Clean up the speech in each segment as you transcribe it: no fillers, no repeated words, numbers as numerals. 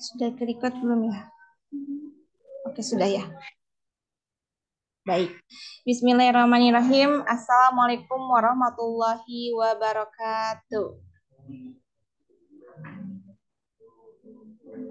Sudah ke-record belum ya? Oke, sudah ya. Baik. Bismillahirrahmanirrahim. Assalamualaikum warahmatullahi wabarakatuh.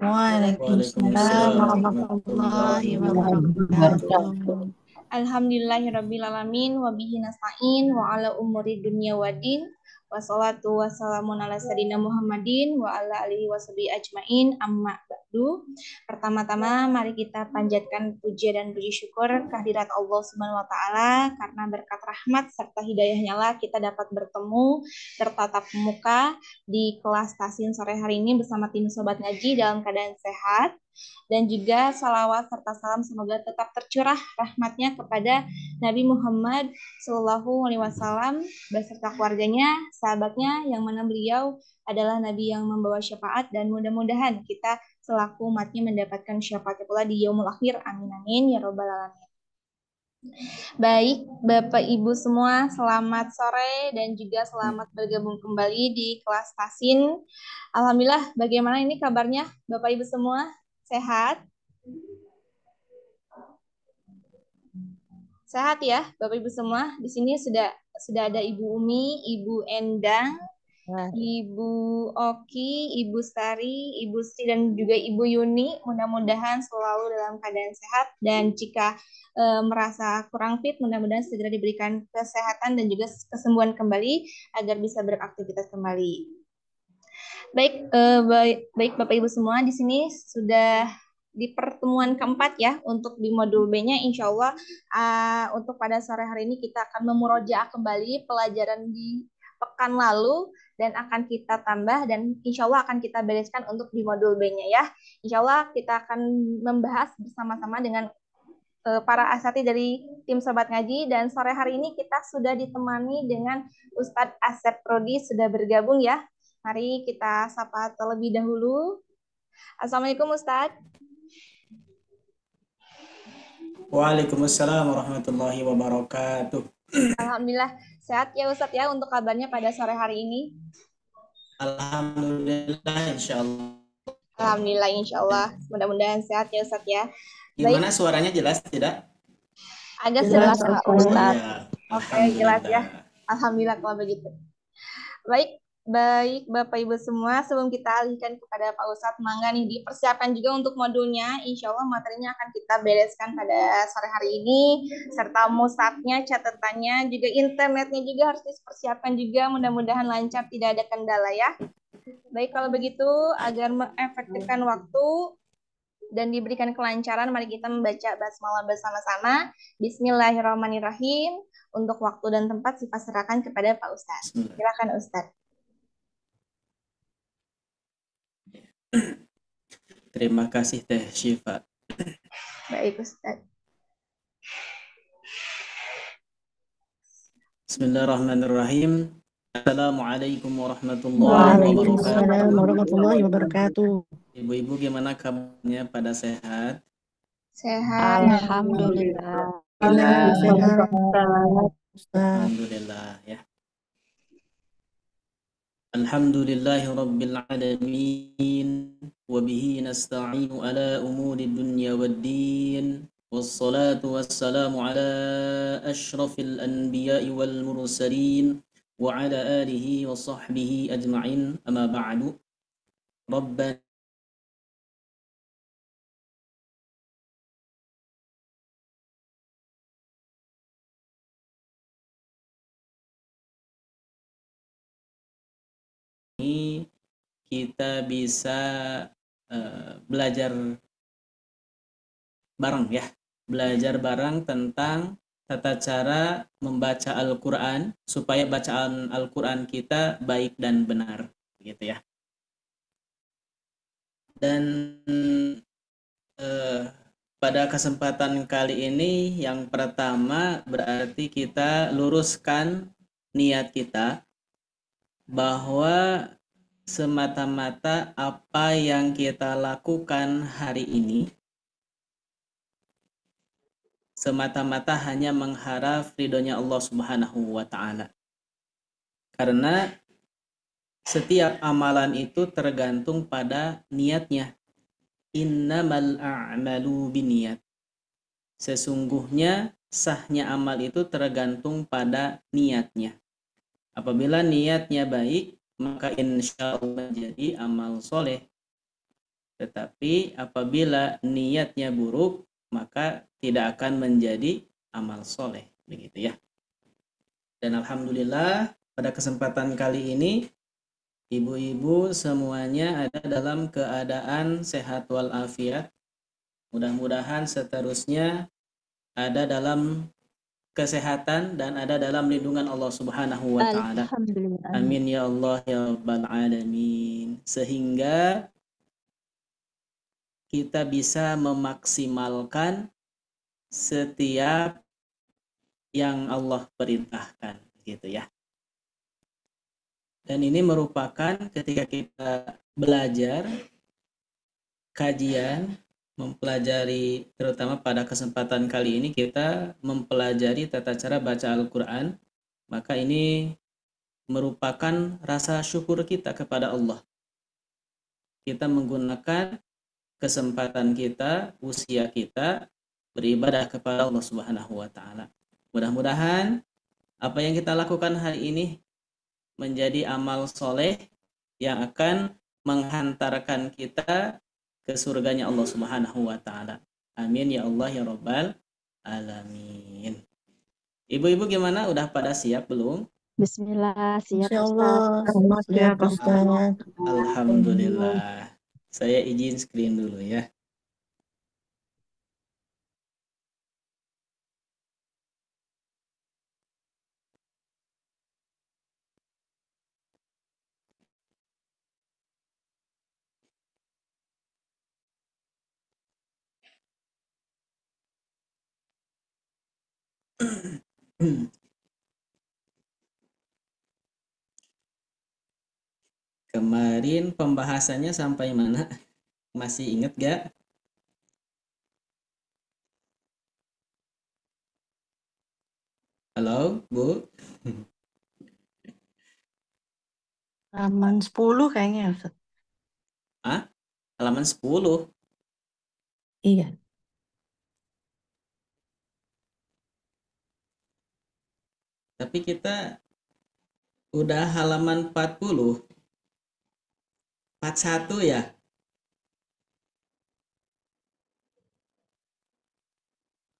Waalaikumsalam Waalaikumsalam warahmatullahi warahmatullahi wabarakatuh. wabarakatuh. Alhamdulillahirabbil alamin wa bihi nasta'in wa ala umuri dunya waddin wassalatu wassalamu ala sayyidina Muhammadin wa ala alihi washabihi ajmain amma ba'du. Pertama-tama mari kita panjatkan puja dan puji syukur kehadirat Allah Subhanahu wa taala karena berkat rahmat serta hidayahnya lah kita dapat bertemu bertatap muka di kelas Tasin sore hari ini bersama tim Sobat Ngaji dalam keadaan sehat. Dan juga salawat serta salam semoga tetap tercurah rahmatnya kepada Nabi Muhammad Shallallahu Alaihi Wasallam beserta keluarganya, sahabatnya, yang mana beliau adalah Nabi yang membawa syafaat dan mudah-mudahan kita selaku umatnya mendapatkan syafaatnya pula di yaumul akhir. Amin amin ya robbal alamin. Baik, Bapak Ibu semua, selamat sore dan juga selamat bergabung kembali di kelas Tasin. Alhamdulillah, bagaimana ini kabarnya Bapak Ibu semua? Sehat? Sehat ya, Bapak Ibu semua. Di sini sudah ada Ibu Umi, Ibu Endang, Ibu Oki, Ibu Stari, Ibu Sri, dan juga Ibu Yuni. Mudah-mudahan selalu dalam keadaan sehat dan jika merasa kurang fit, mudah-mudahan segera diberikan kesehatan dan juga kesembuhan kembali agar bisa beraktivitas kembali. Baik Bapak Ibu semua, di sini sudah di pertemuan keempat ya untuk di modul B-nya. Insya Allah untuk pada sore hari ini kita akan memurojaah kembali pelajaran di pekan lalu dan akan kita tambah dan insya Allah akan kita bereskan untuk di modul B-nya ya. Insya Allah kita akan membahas bersama-sama dengan para asatidz dari tim Sobat Ngaji dan sore hari ini kita sudah ditemani dengan Ustadz Asep Prodi sudah bergabung ya. Mari kita sapa terlebih dahulu. Assalamualaikum Ustadz. Waalaikumsalam warahmatullahi wabarakatuh. Alhamdulillah sehat ya Ustadz ya untuk kabarnya pada sore hari ini. Alhamdulillah insyaallah. Alhamdulillah insyaallah. Mudah-mudahan sehat ya Ustadz ya. Gimana suaranya jelas tidak? Agak Jelas, sedang Pak Ustadz. Ya, Oke, jelas ya. Alhamdulillah kalau begitu. Baik Bapak Ibu semua, sebelum kita alihkan kepada Pak Ustadz, mangga nih dipersiapkan juga untuk modulnya. Insya Allah materinya akan kita bereskan pada sore hari ini, serta musabnya, catatannya, juga internetnya juga harus dipersiapkan juga. Mudah-mudahan lancar, tidak ada kendala ya. Baik, kalau begitu, agar mengefektifkan waktu dan diberikan kelancaran, mari kita membaca basmalah bersama-sama. Bismillahirrahmanirrahim. Untuk waktu dan tempat sifat serahkan kepada Pak Ustadz. Silakan Ustadz. Terima kasih Teh Syifa. Baik Ustaz. Bismillahirrahmanirrahim. Assalamualaikum warahmatullahi wabarakatuh. Waalaikumsalam warahmatullahi wabarakatuh. Ibu-ibu gimana kabarnya, pada sehat? Sehat. Alhamdulillah. Sehat. Alhamdulillah ya. Alhamdulillahi rabbil alamin wa bihi nasta'inu ala umuri dunya waddin wassalatu wassalamu ala asyrafil anbiya'i wal mursalin wa ala alihi wa sahbihi ajma'in amma ba'du. Rabbana kita bisa belajar bareng ya, belajar bareng tentang tata cara membaca Al-Quran supaya bacaan Al-Quran kita baik dan benar gitu ya. Dan pada kesempatan kali ini yang pertama berarti kita luruskan niat kita bahwa semata-mata apa yang kita lakukan hari ini semata-mata hanya mengharap ridhonya Allah Subhanahu wa taala. Karena Setiap amalan itu tergantung pada niatnya. Innamal a'malu binniyat. Sesungguhnya sahnya amal itu tergantung pada niatnya. Apabila niatnya baik, maka insya Allah menjadi amal soleh. Tetapi apabila niatnya buruk, maka tidak akan menjadi amal soleh. Begitu ya. Dan alhamdulillah pada kesempatan kali ini ibu-ibu semuanya ada dalam keadaan sehat walafiat. Mudah-mudahan seterusnya ada dalam kesehatan dan ada dalam lindungan Allah Subhanahu wa taala. Alhamdulillah. Amin ya Allah ya rabbal alamin. Sehingga kita bisa memaksimalkan setiap yang Allah perintahkan gitu ya. Dan ini merupakan ketika kita belajar kajian, mempelajari, terutama pada kesempatan kali ini kita mempelajari tata cara baca Al-Quran, maka ini merupakan rasa syukur kita kepada Allah. Kita menggunakan kesempatan kita, usia kita beribadah kepada Allah Subhanahu wa taala. Mudah-mudahan apa yang kita lakukan hari ini menjadi amal soleh yang akan menghantarkan kita ke surganya Allah Subhanahu wa taala. Amin ya Allah ya rabbal alamin. Ibu-ibu gimana? Udah pada siap belum? Bismillah, siap Insya Ustaz. Allah. Siap, Ustaz. Alhamdulillah. Saya izin screen dulu ya. Kemarin pembahasannya sampai mana? Masih ingat gak? Halo, Bu? Halaman 10 kayaknya, Ustaz. Hah? Halaman 10. Iya. Tapi kita udah halaman 40. 41 ya?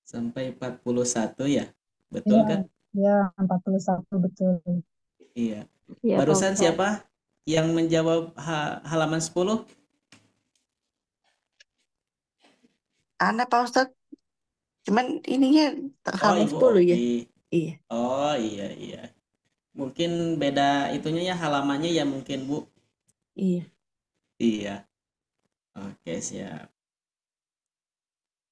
Sampai 41 ya? Betul Ya, kan? ya 41 betul. Iya. Ya, Barusan Pak Ustaz. siapa yang menjawab halaman 10? Ada Pak Ustaz. Cuman ininya Oh, halaman Ibu 10 ya. Oki. Iya. Oh, iya. Mungkin beda itunya ya, halamannya ya mungkin, Bu. Iya. Iya. Oke, siap.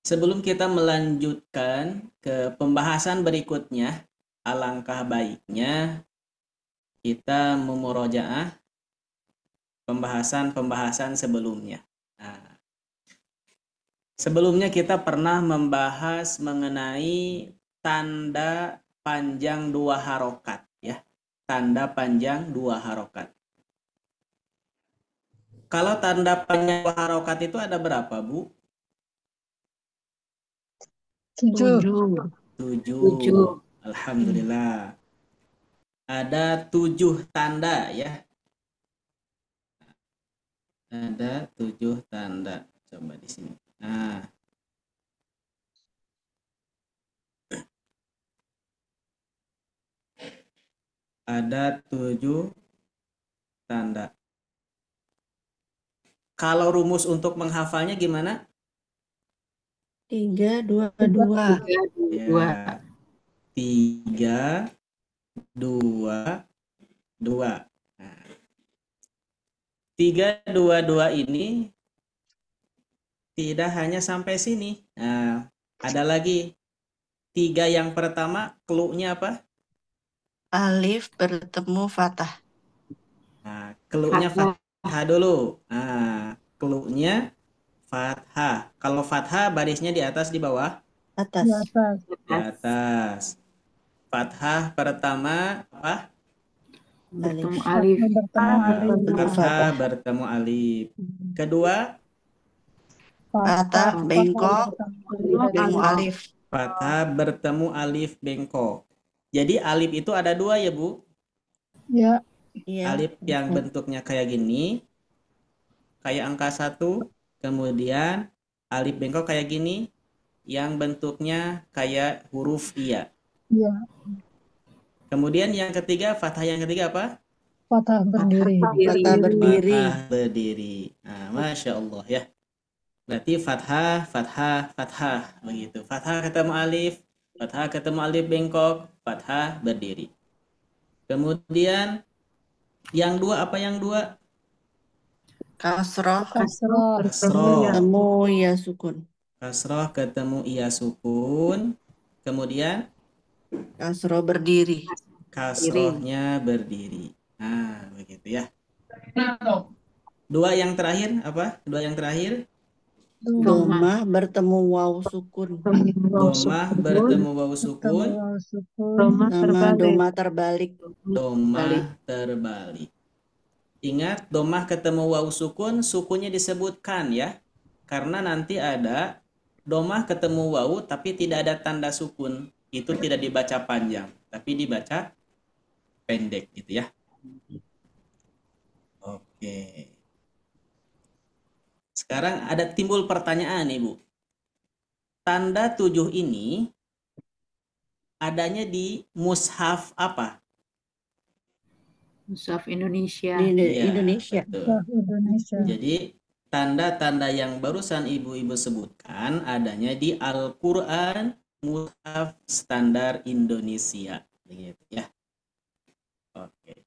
Sebelum kita melanjutkan ke pembahasan berikutnya, alangkah baiknya kita memurojaah pembahasan-pembahasan sebelumnya. Nah, sebelumnya kita pernah membahas mengenai tanda panjang 2 harokat ya. Tanda panjang 2 harokat. Kalau tanda panjang 2 harokat itu ada berapa, Bu? 7. 7. Alhamdulillah. Ada 7 tanda ya. Ada 7 tanda. Coba di sini. Nah. Ada 7 tanda. Kalau rumus untuk menghafalnya gimana? 3, 2, 2. Ya. 3, 2, 2. Nah. 3, 2, 2 ini tidak hanya sampai sini. Nah, ada lagi 3 yang pertama, clue-nya apa? Alif bertemu fathah. Nah, clue-nya fathah dulu. Nah, clue-nya fathah. Kalau fathah barisnya di atas di bawah? Atas. Di atas. Di atas. Fathah pertama apa? Alif. bertemu alif. Bertemu alif. Bertemu Fathah fathah. bertemu alif. Kedua, Fathah bengkok bertemu Alif. alif. fathah bertemu alif bengkok. Jadi alif itu ada dua ya Bu. Ya. Iya. Alif yang bentuknya kayak gini, kayak angka 1. Kemudian alif bengkok kayak gini, yang bentuknya kayak huruf iya. Ya. Kemudian yang ketiga, fathah yang ketiga apa? Fathah berdiri. Fathah berdiri. Fathah berdiri. Nah, Masya Allah ya. Berarti fathah, fathah, fathah. Begitu. Fathah ketemu alif, fathah ketemu alif bengkok, fathah berdiri. Kemudian yang dua apa yang dua? Kasroh Kasroh. Kasroh. bertemu ya sukun. Kasroh ketemu iya sukun. Kemudian Kasroh berdiri. kasrohnya berdiri. Nah, begitu ya. Dua yang terakhir apa? Dua yang terakhir. Domah bertemu waw sukun. Domah bertemu waw sukun. Waw sukun. Sama domah terbalik. Domah terbalik. Ingat, domah ketemu waw sukun, sukunnya disebutkan ya. Karena nanti ada domah ketemu waw tapi tidak ada tanda sukun. Itu tidak dibaca panjang, tapi dibaca pendek gitu ya. Oke. Sekarang ada timbul pertanyaan Ibu. Tanda 7 ini adanya di mushaf apa? Mushaf Indonesia. Di Iya, Indonesia. betul. Mushaf Indonesia. Jadi tanda-tanda yang barusan ibu-ibu sebutkan adanya di Al-Quran Mushaf Standar Indonesia. Begitu ya. Oke.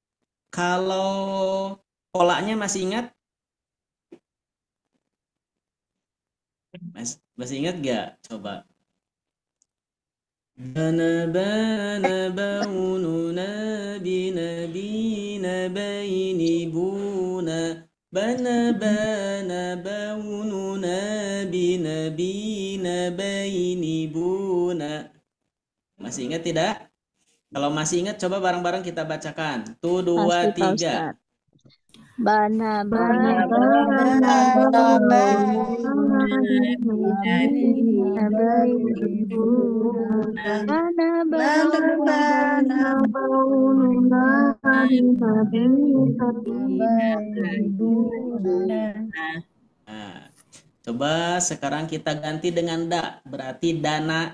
Kalau polanya masih ingat? Masih ingat gak? Coba. Bana bana baununa binabina baini buna bana bana baununa binabina baini buna. Masih ingat tidak? Kalau masih ingat coba bareng-bareng kita bacakan. Tuh, dua, Pasti Pak tiga. Ustadz. Bana Nah, coba sekarang kita ganti dengan da, berarti dana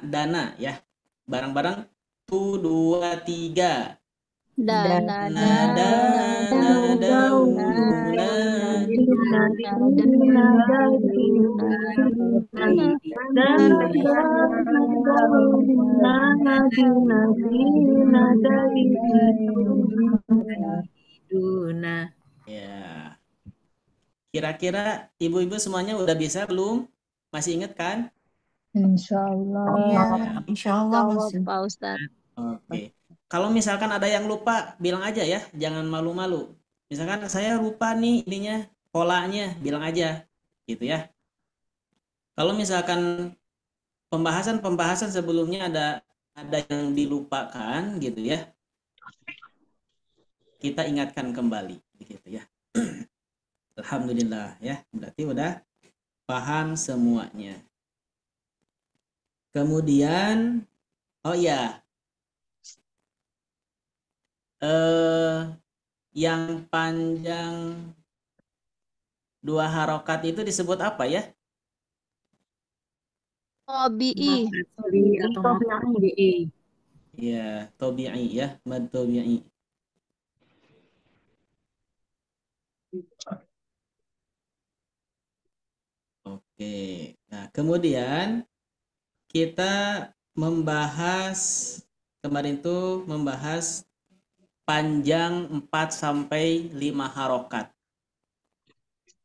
ya. Bareng-bareng. Tuh, dua, tiga. dana Ya. Kira-kira ibu-ibu semuanya udah bisa belum? Masih ingat kan? Insya Allah. Iya, insya Allah Jawab masih. Pak Ustadz. Oke. Kalau misalkan ada yang lupa, bilang aja ya, jangan malu-malu. Misalkan saya lupa nih ininya, polanya, bilang aja, gitu ya. Kalau misalkan pembahasan sebelumnya ada yang dilupakan, gitu ya, kita ingatkan kembali, gitu ya. Alhamdulillah ya, berarti udah paham semuanya. Kemudian, oh ya, yang panjang 2 harokat itu disebut apa ya? Tobi'i. Atau maf'ul. Ya, tobi'i ya, mad tobi'i. Oke. Nah, kemudian kita kemarin tuh membahas panjang 4 sampai 5 harokat.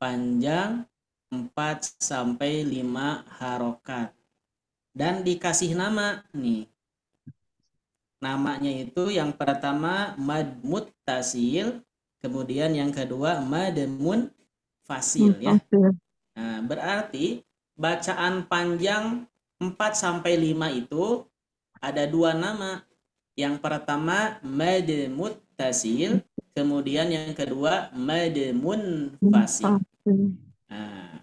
Panjang 4 sampai 5 harokat. Dan dikasih nama nih. Namanya itu yang pertama mad muttasil, kemudian yang kedua mad munfasil ya. Nah, berarti bacaan panjang 4 sampai 5 itu ada 2 nama. Yang pertama mad muttasil, kemudian yang kedua mad munfasil. Nah,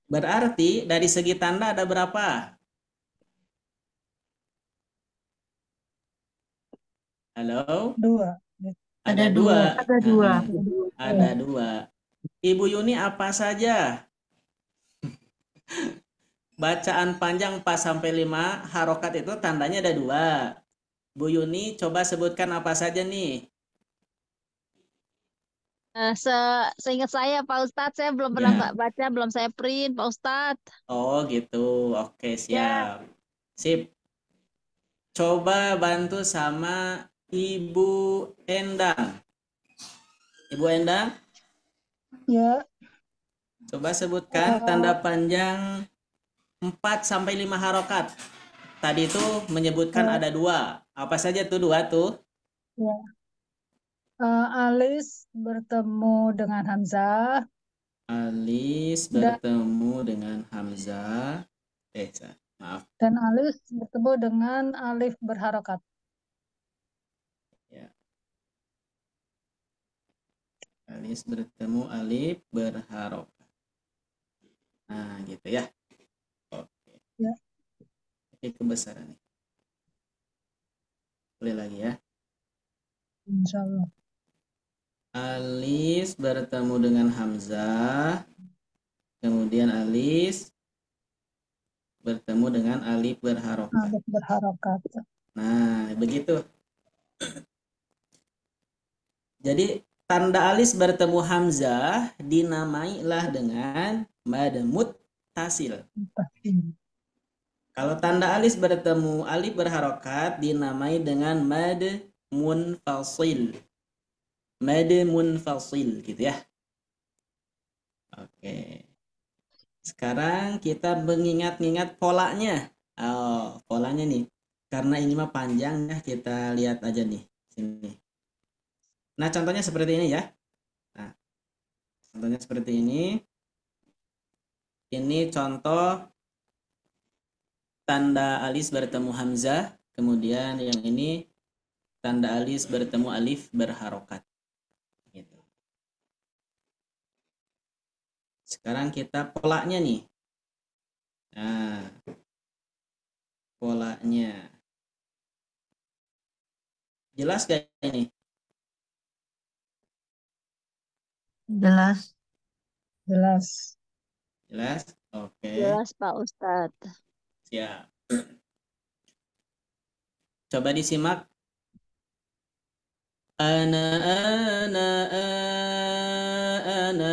berarti dari segi tanda ada berapa? Halo? 2. Ada dua. Ada dua. Ada dua. Ibu Yuni apa saja? Bacaan panjang 4 sampai 5 harokat itu tandanya ada dua. Bu Yuni coba sebutkan apa saja nih? Seingat saya Pak Ustadz, saya belum pernah baca, belum saya print Pak Ustadz. Oh gitu. Oke, siap. Sip. Coba bantu sama Ibu Endang. Ibu Endang, Ya, coba sebutkan tanda panjang 4 sampai 5 harokat. Tadi itu menyebutkan ada dua. Apa saja tuh dua tuh? ya. Alis bertemu dengan Hamzah Alis bertemu dengan Hamzah. Maaf. dan alis bertemu dengan alif berharokat. Ya. Alis bertemu alif berharokat. Nah, gitu ya. Oke. Ya. Ini kebesaran nih. Boleh lagi ya. Insya Allah. Alis bertemu dengan Hamzah. Kemudian alis bertemu dengan alif berharokat. Alif berharokat. Nah, begitu. Jadi tanda alis bertemu Hamzah dinamailah dengan mad muttasil. Kalau tanda alis bertemu alif berharokat dinamai dengan mad munfasil. Mad munfasil gitu ya. Oke. Sekarang kita mengingat-ingat polanya. Oh, polanya nih. Karena ini mah panjang ya, kita lihat aja nih sini. Nah, contohnya seperti ini ya. Nah, contohnya seperti ini. Ini contoh tanda alis bertemu Hamzah, kemudian yang ini tanda alis bertemu alif berharokat. Gitu. Sekarang kita polanya nih. Nah, polanya. Jelas gak ini? Jelas. Jelas. Jelas? Oke. Jelas Pak Ustadz. Siap. Coba disimak. Ana ana ana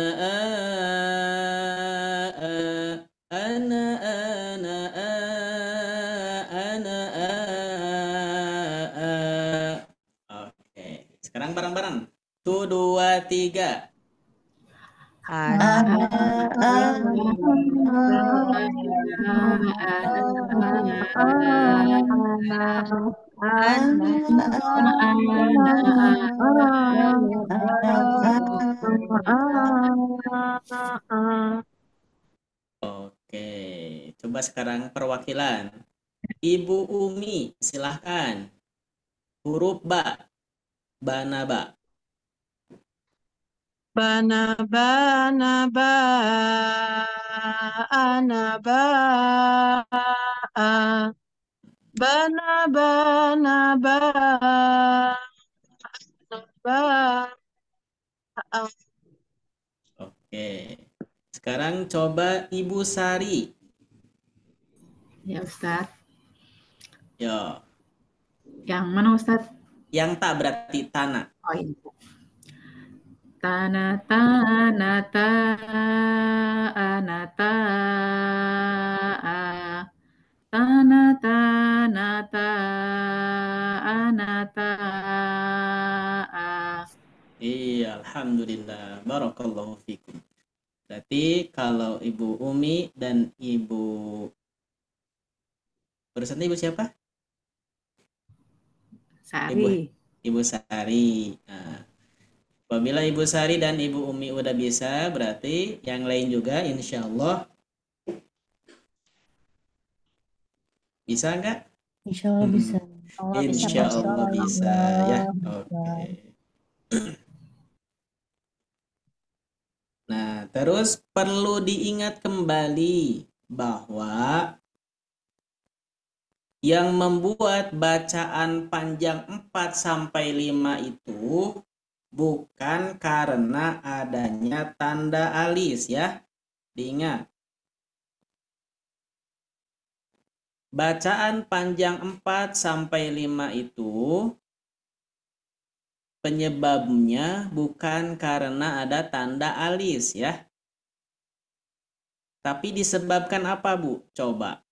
Oke. Sekarang bareng-bareng. 1, 2, 3. Oke, coba sekarang perwakilan. Ibu Umi, silahkan. Huruf ba, banaba. Banaba, anaba, banaba, Oke, sekarang coba Ibu Sari. Ya Ustadz. Yo, Yang mana Ustadz? yang tak berarti tanah. Oh ini. Tanata, nata, anata, tanata, nata, anata. Iya, alhamdulillah. Barakallahu fikum. Berarti kalau Ibu Umi dan Ibu barusan Ibu siapa? Sari. Ibu Sari. Nah, apabila Ibu Sari dan Ibu Umi udah bisa, berarti yang lain juga insya Allah bisa nggak? Insya Allah bisa. Allah bisa, Insya Masya Allah bisa ya. Allah. Oke. Nah, terus perlu diingat kembali bahwa yang membuat bacaan panjang 4 sampai 5 itu bukan karena adanya tanda alis ya. Diingat. Bacaan panjang 4 sampai 5 itu penyebabnya bukan karena ada tanda alis ya. Tapi disebabkan apa, Bu? Coba.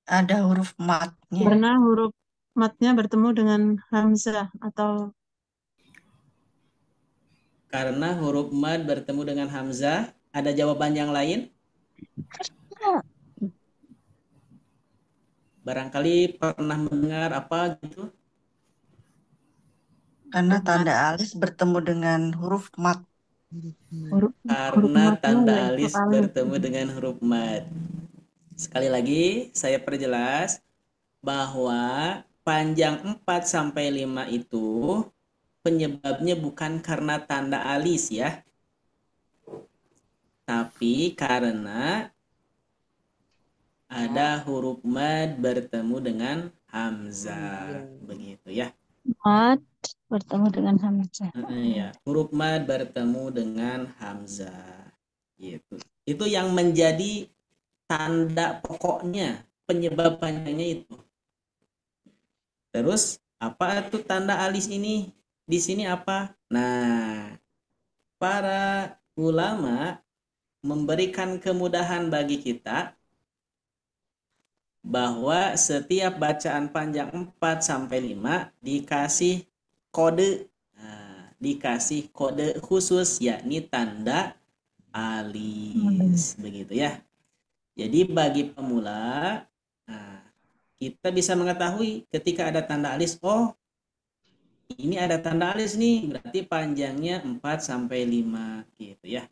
Ada huruf matnya. Karena huruf matnya bertemu dengan hamzah atau Karena huruf mad bertemu dengan hamzah. Ada jawaban yang lain? Barangkali pernah mendengar apa gitu? Karena tanda alis bertemu dengan huruf mat. huruf Karena matnya tanda yaitu alis alif. bertemu dengan huruf mad. Sekali lagi saya perjelas bahwa panjang 4 sampai 5 itu penyebabnya bukan karena tanda alis ya. Tapi karena ada huruf mad bertemu dengan hamzah. Begitu ya. Mat bertemu dengan hamzah. Ya, huruf mad bertemu dengan hamzah. Gitu. Itu yang menjadi tanda pokoknya, penyebab panjangnya itu. Terus apa itu tanda alis ini? Di sini apa? Nah, para ulama memberikan kemudahan bagi kita bahwa setiap bacaan panjang 4 sampai 5 dikasih kode. Nah, dikasih kode khusus yakni tanda alis. Begitu ya. Jadi bagi pemula, nah, kita bisa mengetahui ketika ada tanda alis, oh ini ada tanda alis nih, berarti panjangnya 4 sampai 5 gitu ya.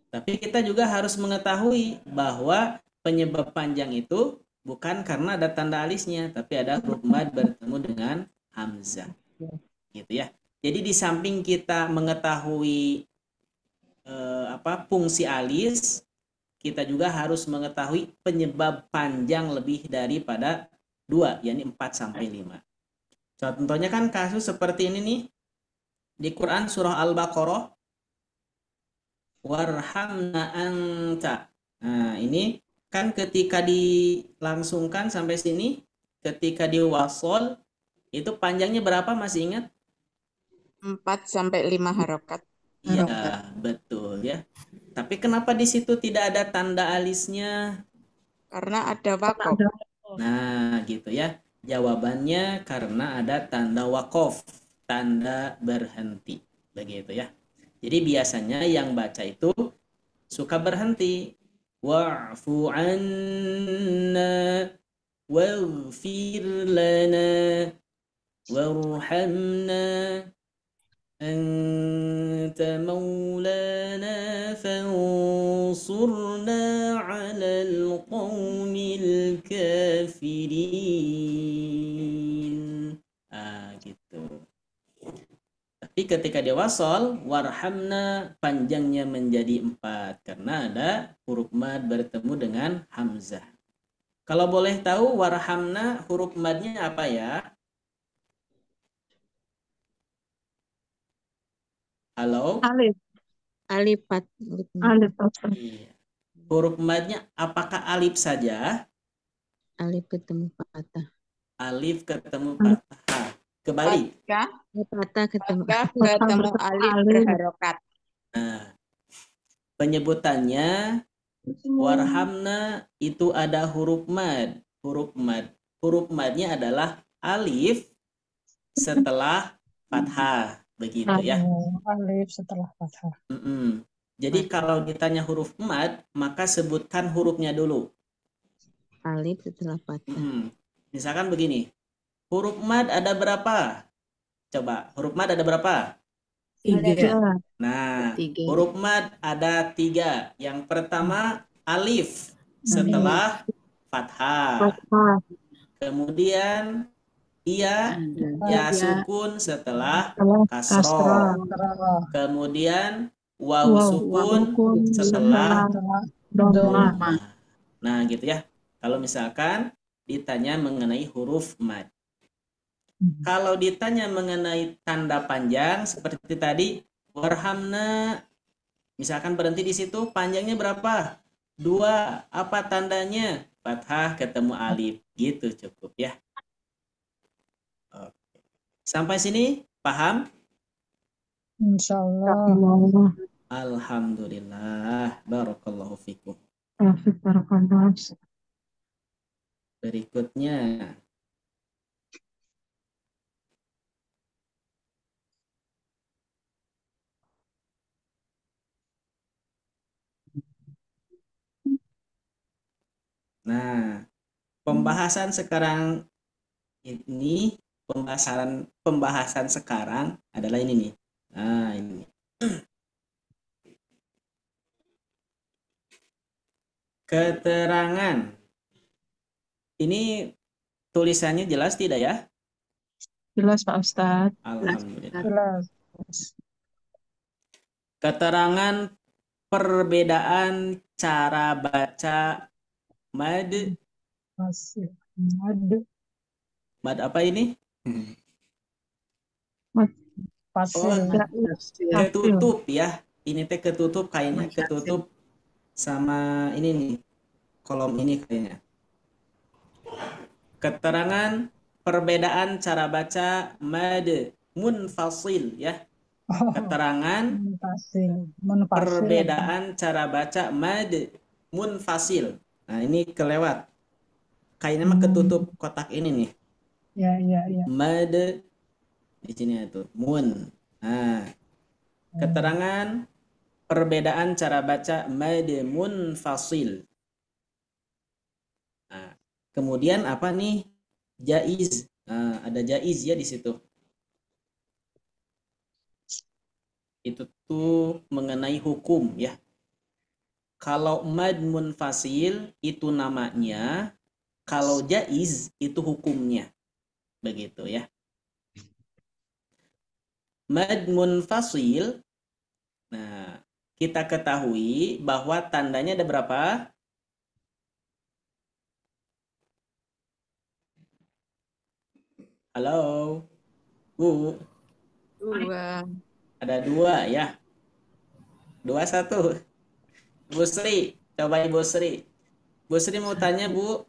Tapi kita juga harus mengetahui bahwa penyebab panjang itu bukan karena ada tanda alisnya, tapi ada huruf mad bertemu dengan hamzah. Gitu ya. Jadi di samping kita mengetahui fungsi alis, kita juga harus mengetahui penyebab panjang lebih daripada 2, yakni 4 sampai 5. Contohnya kan kasus seperti ini nih. Di Quran surah Al-Baqarah, warhamna anta. Nah, ini kan ketika dilangsungkan sampai sini, ketika diwasol, itu panjangnya berapa, masih ingat? 4 sampai 5 harokat. Iya, betul ya. Tapi kenapa di situ tidak ada tanda alisnya? Karena ada wakof. Nah, gitu ya. Jawabannya karena ada tanda wakof, tanda berhenti. Begitu ya. Jadi biasanya yang baca itu suka berhenti. Wa'fu anna waghfir lana warhamna anta maulana fansurna 'alal qaumil kafirin. Gitu. Tapi ketika dia wasol, warhamna panjangnya menjadi 4 karena ada huruf mad bertemu dengan hamzah. Kalau boleh tahu warhamna huruf madnya apa ya? Halo? Alif. Alifat. Alif. Iya. Huruf madnya apakah alif saja? Alif ketemu patah. Alif ketemu fathah. Kebalik. Patah ketemu. ketemu alif alif. berharokat. Nah, penyebutannya warhamna itu ada huruf mad. Huruf madnya adalah alif setelah fathah. Begitu ya. Alif setelah fathah. Jadi kalau ditanya huruf mad, maka sebutkan hurufnya dulu. Alif setelah patah. Misalkan begini. Huruf mad ada berapa? Coba, huruf mad ada berapa? 3. Nah, 3. huruf mad ada 3. Yang pertama alif. setelah fathah. Fathah. Kemudian iya ya Ya, sukun setelah Setelah kasroh. Kasrah. Kemudian waw waw sukun sukun setelah setelah Doma. doma. doma. Nah, gitu ya. Kalau misalkan ditanya mengenai huruf mad. Kalau ditanya mengenai tanda panjang seperti tadi, warhamna, misalkan berhenti di situ, panjangnya berapa? 2. Apa tandanya? Fathah ketemu alif. Gitu cukup ya. Oke. Sampai sini paham? Insya Allah. Allah. Alhamdulillah. Barakallahu fikum. Taufiq barakallah. Berikutnya. Nah, pembahasan sekarang ini, pembahasan sekarang adalah ini nih. Nah, ini. Keterangan. Ini tulisannya jelas tidak ya? Jelas Pak Ustadz. Alhamdulillah. Jelas. Keterangan perbedaan cara baca mad. Masih. Mad. Mad apa ini? Fasil. Oh, ketutup ya. Ini teh ketutup, kayaknya ketutup sama ini nih. Kolom ini kayaknya. Keterangan perbedaan cara baca mad munfasil ya. Keterangan Munfasil. perbedaan cara baca mad munfasil. Nah, ini kelewat. Kayaknya mah ketutup kotak ini nih. Ya. Mad di sini itu mun. Nah, keterangan perbedaan cara baca mad munfasil. Nah, kemudian apa nih? Jaiz. Nah, ada jaiz ya di situ. Itu tuh mengenai hukum ya. Kalau mad munfasil itu namanya, kalau jaiz itu hukumnya. Begitu ya. Mad munfasil, nah, kita ketahui bahwa tandanya ada berapa? Halo, Bu. 2. Ada 2 ya. 2-1. Bu Sri, coba Ibu Sri. Bu Sri mau tanya, Bu.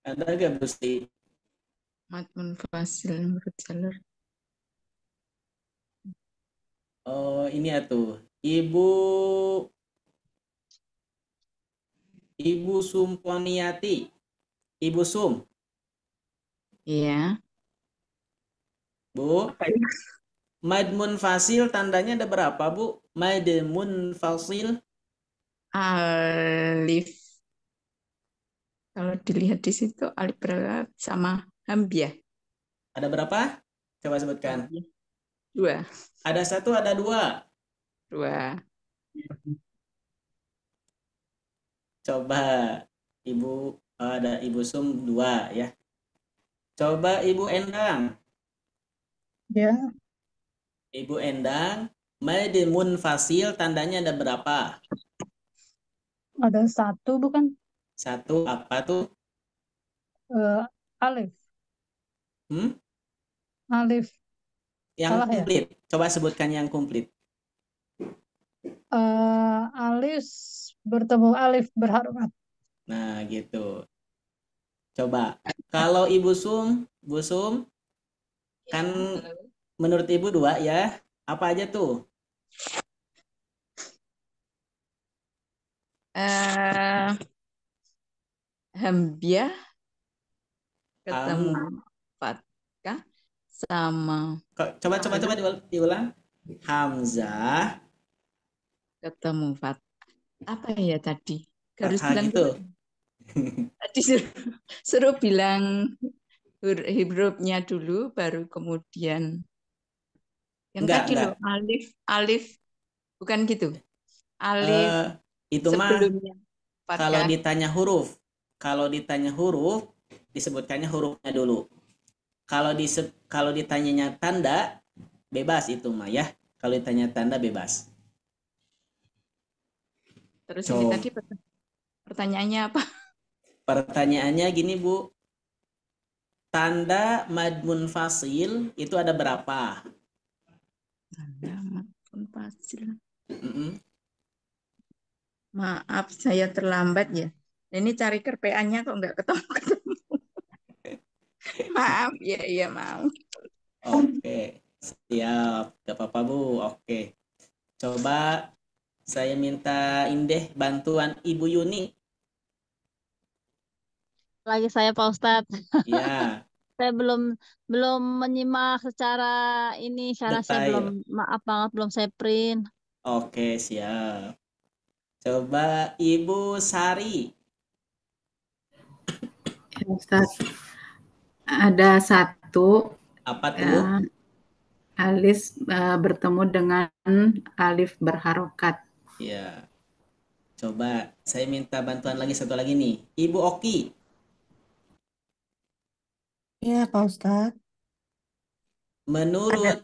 Ada gak Bu Sri? Mad munfasil menurut jalur. Oh, ini ya tuh. Ibu Sumponiati. Ibu Sum, Iya. Bu. Mad munfasil tandanya ada berapa, Bu? Mad munfasil. Alif. Kalau dilihat di situ alif berat sama hamzah. Ada berapa? Coba sebutkan. 2. Ada 1, ada 2. 2. Coba Ibu, ada Ibu Sum 2 ya. Coba Ibu Endang. Ya. Ibu Endang, mad munfasil tandanya ada berapa? Ada 1 bukan? 1 apa tuh? Alif. Hmm? Alif. Yang Salah ya? komplit. Coba sebutkan yang komplit. Alif bertemu alif berharokat. Nah, gitu. Coba. Kalau Ibu Sum, Bu Sum, kan menurut Ibu 2 ya. Apa aja tuh? Hamzah ketemu fathah sama Coba diulang. Hamzah ketemu fathah. Apa ya tadi? Harus fathah bilang gitu. tadi suruh bilang hurufnya dulu, baru kemudian yang Enggak. tadi loh alif bukan gitu. Alif Itu mah sebelumnya. kalau Apakah ditanya huruf. Kalau ditanya huruf, disebutkannya hurufnya dulu. Kalau ditanyanya tanda, bebas itu mah ya. Kalau ditanya tanda bebas. terus ini Coba tadi pertanyaannya apa? pertanyaannya gini Bu, tanda mad munfasil itu ada berapa? Alamat pun fasil. Mm-mm. Maaf, saya terlambat ya. Ini cari PA-nya kok nggak ketemu. Maaf, ya maaf. Oke, siap. Gak apa-apa Bu, oke. Coba saya minta Indeh bantuan Ibu Yuni. Lagi saya Pak Ustadz. Ya, Saya belum menyimak secara ini karena saya belum, detail. maaf banget belum saya print. Oke, siap. Coba Ibu Sari. Ya, Ustaz. Ada satu Apa tuh? alis bertemu dengan alif berharokat. Ya, coba saya minta bantuan lagi satu lagi nih. Ibu Oki. Ya, Pak Ustadz. Ada, ya.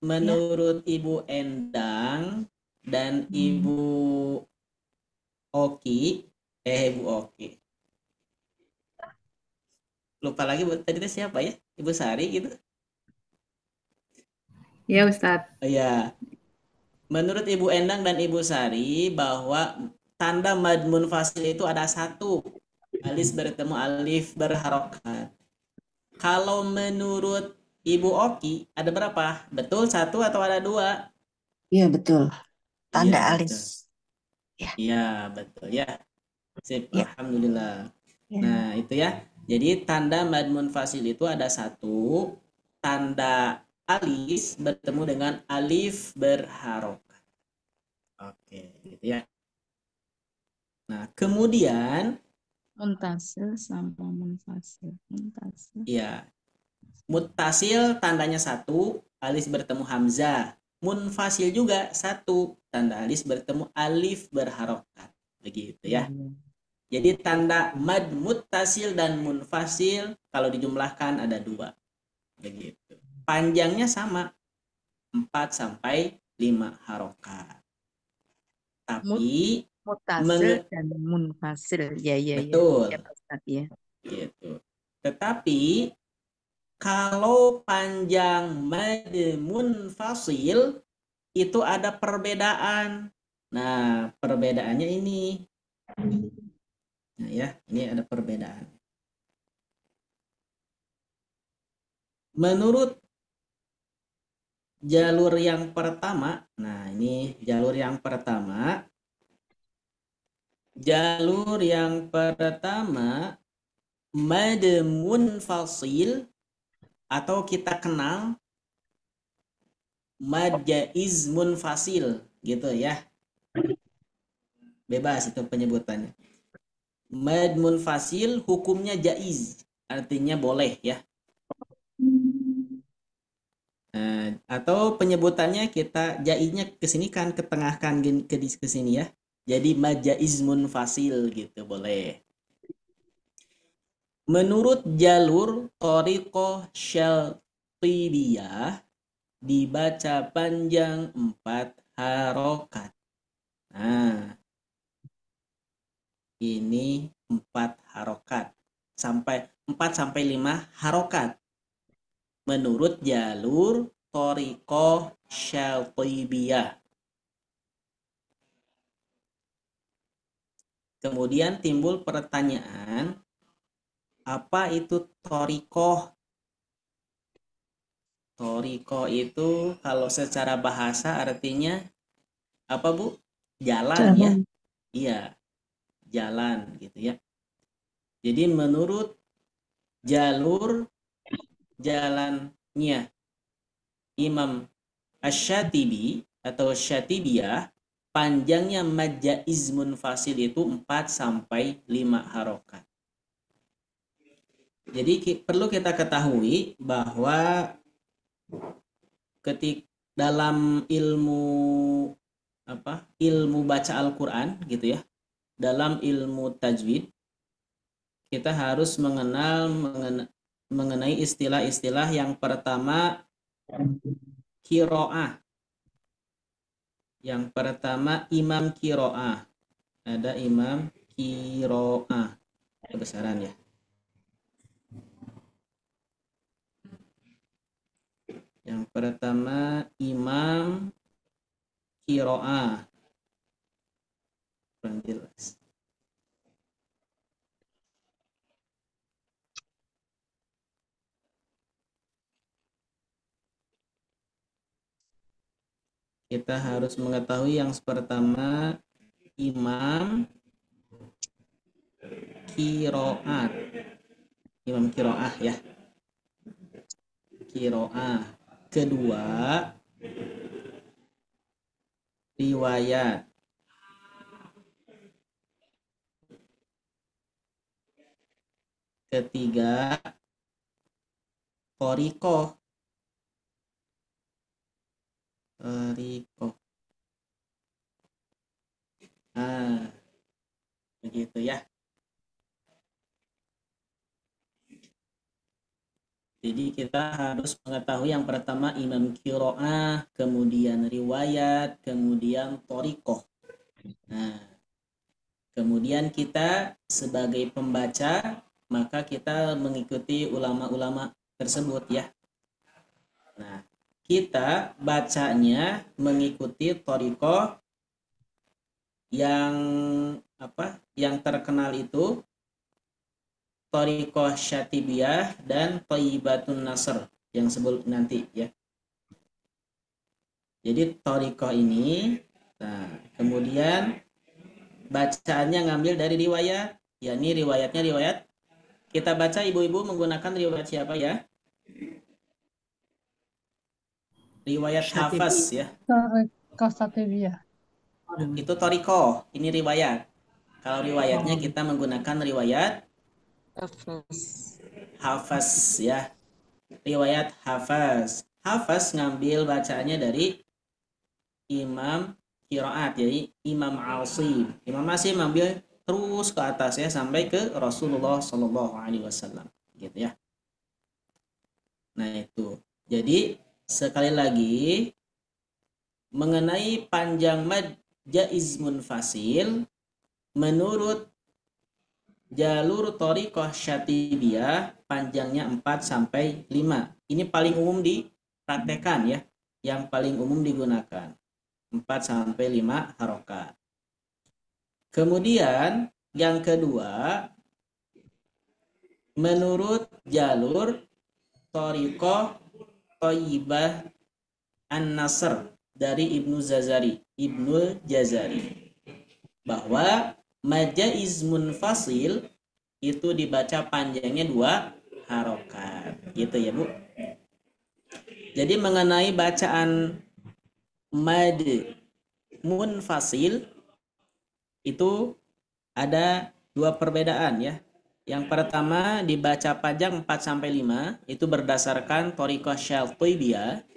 Menurut Ibu Endang dan Ibu Oki, Ibu Oki. Lupa lagi tadi itu siapa ya? Ibu Sari gitu. Ya, Ustadz. Ya, menurut Ibu Endang dan Ibu Sari bahwa tanda mad munfasil itu ada satu. Alis bertemu alif berharokat. Kalau menurut Ibu Oki ada berapa? Betul satu atau ada dua? Iya, betul. Tanda Iya, alis. betul. Ya, Iya, betul ya. Sip, ya, alhamdulillah. ya. Nah, itu ya. Jadi tanda mad munfasil itu ada satu, tanda alis bertemu dengan alif berharokat. Oke, gitu ya. Nah, kemudian Muntasil sama munfasil. Muntasil. ya, muttasil tandanya satu, alis bertemu hamzah. Munfasil juga satu, tanda alis bertemu alif berharokat. Begitu ya. Jadi tanda mad muttasil dan munfasil kalau dijumlahkan ada dua. Begitu. Panjangnya sama 4 sampai 5 harokat. Tapi Mutasil dan munfasil. Ya. betul. Ya, Pak Ustadz, ya. Gitu. Tetapi kalau panjang mad munfasil itu ada perbedaan. Nah, perbedaannya ini. Nah ya, ini ada perbedaan. Menurut jalur yang pertama, nah ini jalur yang pertama. Jalur yang pertama mad munfasil atau kita kenal mad jaiz munfasil gitu ya. Bebas itu penyebutannya. Mad munfasil hukumnya jaiz, artinya boleh ya. Atau penyebutannya kita jaiznya ke sini kan, ketengahkan ke sini ya. Jadi mad jaiz munfasil gitu boleh. Menurut jalur thariqah syatibiyah dibaca panjang 4 harokat. Nah, ini 4 harokat. 4 sampai 5 harokat. Menurut jalur thariqah syatibiyah. Kemudian timbul pertanyaan, apa itu thariqah? Thariqah itu kalau secara bahasa artinya apa Bu? Jalan ya. Iya, jalan gitu ya. Jadi menurut jalur jalannya Imam Asy-Syatibi atau Syatibiyah, panjangnya mad jaiz munfasil itu 4 sampai 5 harokat. Jadi perlu kita ketahui bahwa dalam ilmu ilmu baca Al-Qur'an gitu ya. Dalam ilmu tajwid kita harus mengenai istilah-istilah. Yang pertama qiraah. Yang pertama imam qiraah. Ada imam qiraah. Kebesaran ya. Yang pertama imam qiraah. Kurang jelas. Kita harus mengetahui yang pertama imam qiraat. Imam qiraah ya. Qiraah. Kedua riwayat. Ketiga thariqah. Begitu ya. Jadi kita harus mengetahui yang pertama imam qiraah, kemudian riwayat, kemudian thariqah. Nah, kemudian kita sebagai pembaca maka kita mengikuti ulama-ulama tersebut ya. Nah, kita bacanya mengikuti thariqah yang terkenal itu thariqah Syatibiyah dan Thayyibatun Nasr yang sebelum nanti ya. Jadi thariqah ini, nah kemudian bacaannya ngambil dari riwayat, yakni riwayatnya riwayat. Kita baca ibu-ibu menggunakan riwayat siapa ya? Riwayat Hafaz ya. Thariqah Syatibiyah. Itu thariqah, ini riwayat. Kalau riwayatnya kita menggunakan riwayat Hafaz ya. Riwayat Hafaz. Hafaz ngambil bacaannya dari imam qiraat, jadi Imam Asim. Imam Asim ngambil terus ke atas ya sampai ke Rasulullah Shallallahu Alaihi Wasallam, gitu ya. Nah itu. Jadi sekali lagi mengenai panjang mad jaiz munfasil menurut jalur thariqah Syatibiyah panjangnya 4 sampai 5. Ini paling umum dipraktekan ya, yang paling umum digunakan 4 sampai 5 harokat. Kemudian yang kedua menurut jalur thariqah Thayyibah An-Nasr dari Ibnu Jazari bahwa majaiz munfasil itu dibaca panjangnya 2 harokat, gitu ya Bu. Jadi mengenai bacaan mad munfasil itu ada 2 perbedaan ya. Yang pertama dibaca panjang 4 sampai 5 itu berdasarkan thariqah Syatibiyah.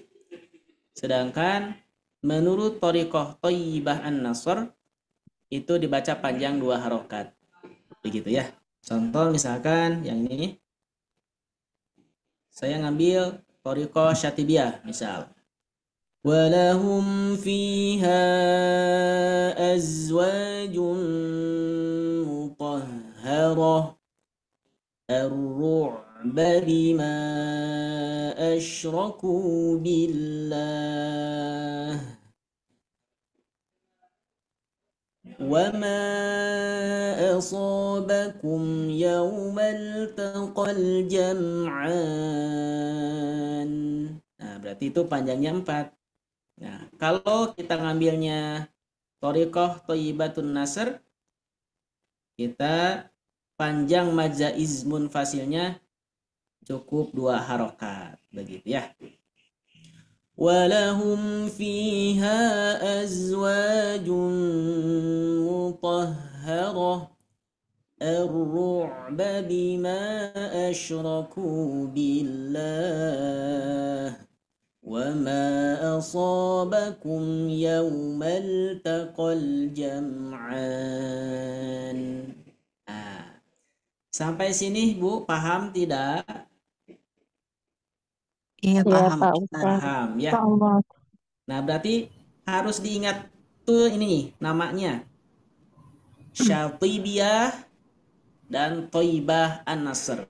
Sedangkan menurut thariqah Thayyibah An-Nasr itu dibaca panjang 2 harokat. Begitu ya. Contoh misalkan yang ini. Saya ngambil thariqah Syatibiyah misal. Walahum fiha azwajun mutahharah ar-ru'b bima asyraku billah wa ma asabakum yawmal taqal jam'an. Nah, berarti itu panjangnya 4. Nah, kalau kita ngambilnya thariqah Thayyibatun Nasr, kita panjang majaiz munfasilnya cukup 2 harokat, begitu ya. Walahum fiha azwajun mutahharah ar-ru'b bima asyraku billah وما أصابكم يوم التقى الجمعان. Nah, sampai sini Bu paham tidak? Iya, Iya, paham Pak Ustaz. Ustadz. Paham ya. Allah. Nah, berarti harus diingat tuh ini namanya Syatibiyah dan Toibah An-Nasr.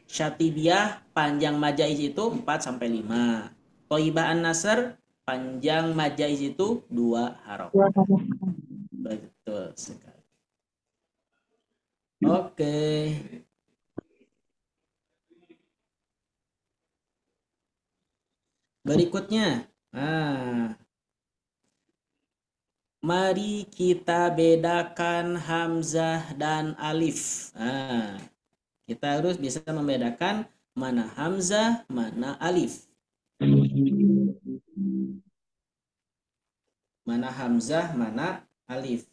Syatibiyah panjang majaiz itu 4 sampai 5. Toibah An-Nasr panjang majaiz itu 2 harokat. Betul sekali. Oke. Berikutnya. Nah, mari kita bedakan hamzah dan alif. Nah, kita harus bisa membedakan mana hamzah, mana alif. Mana hamzah, mana alif.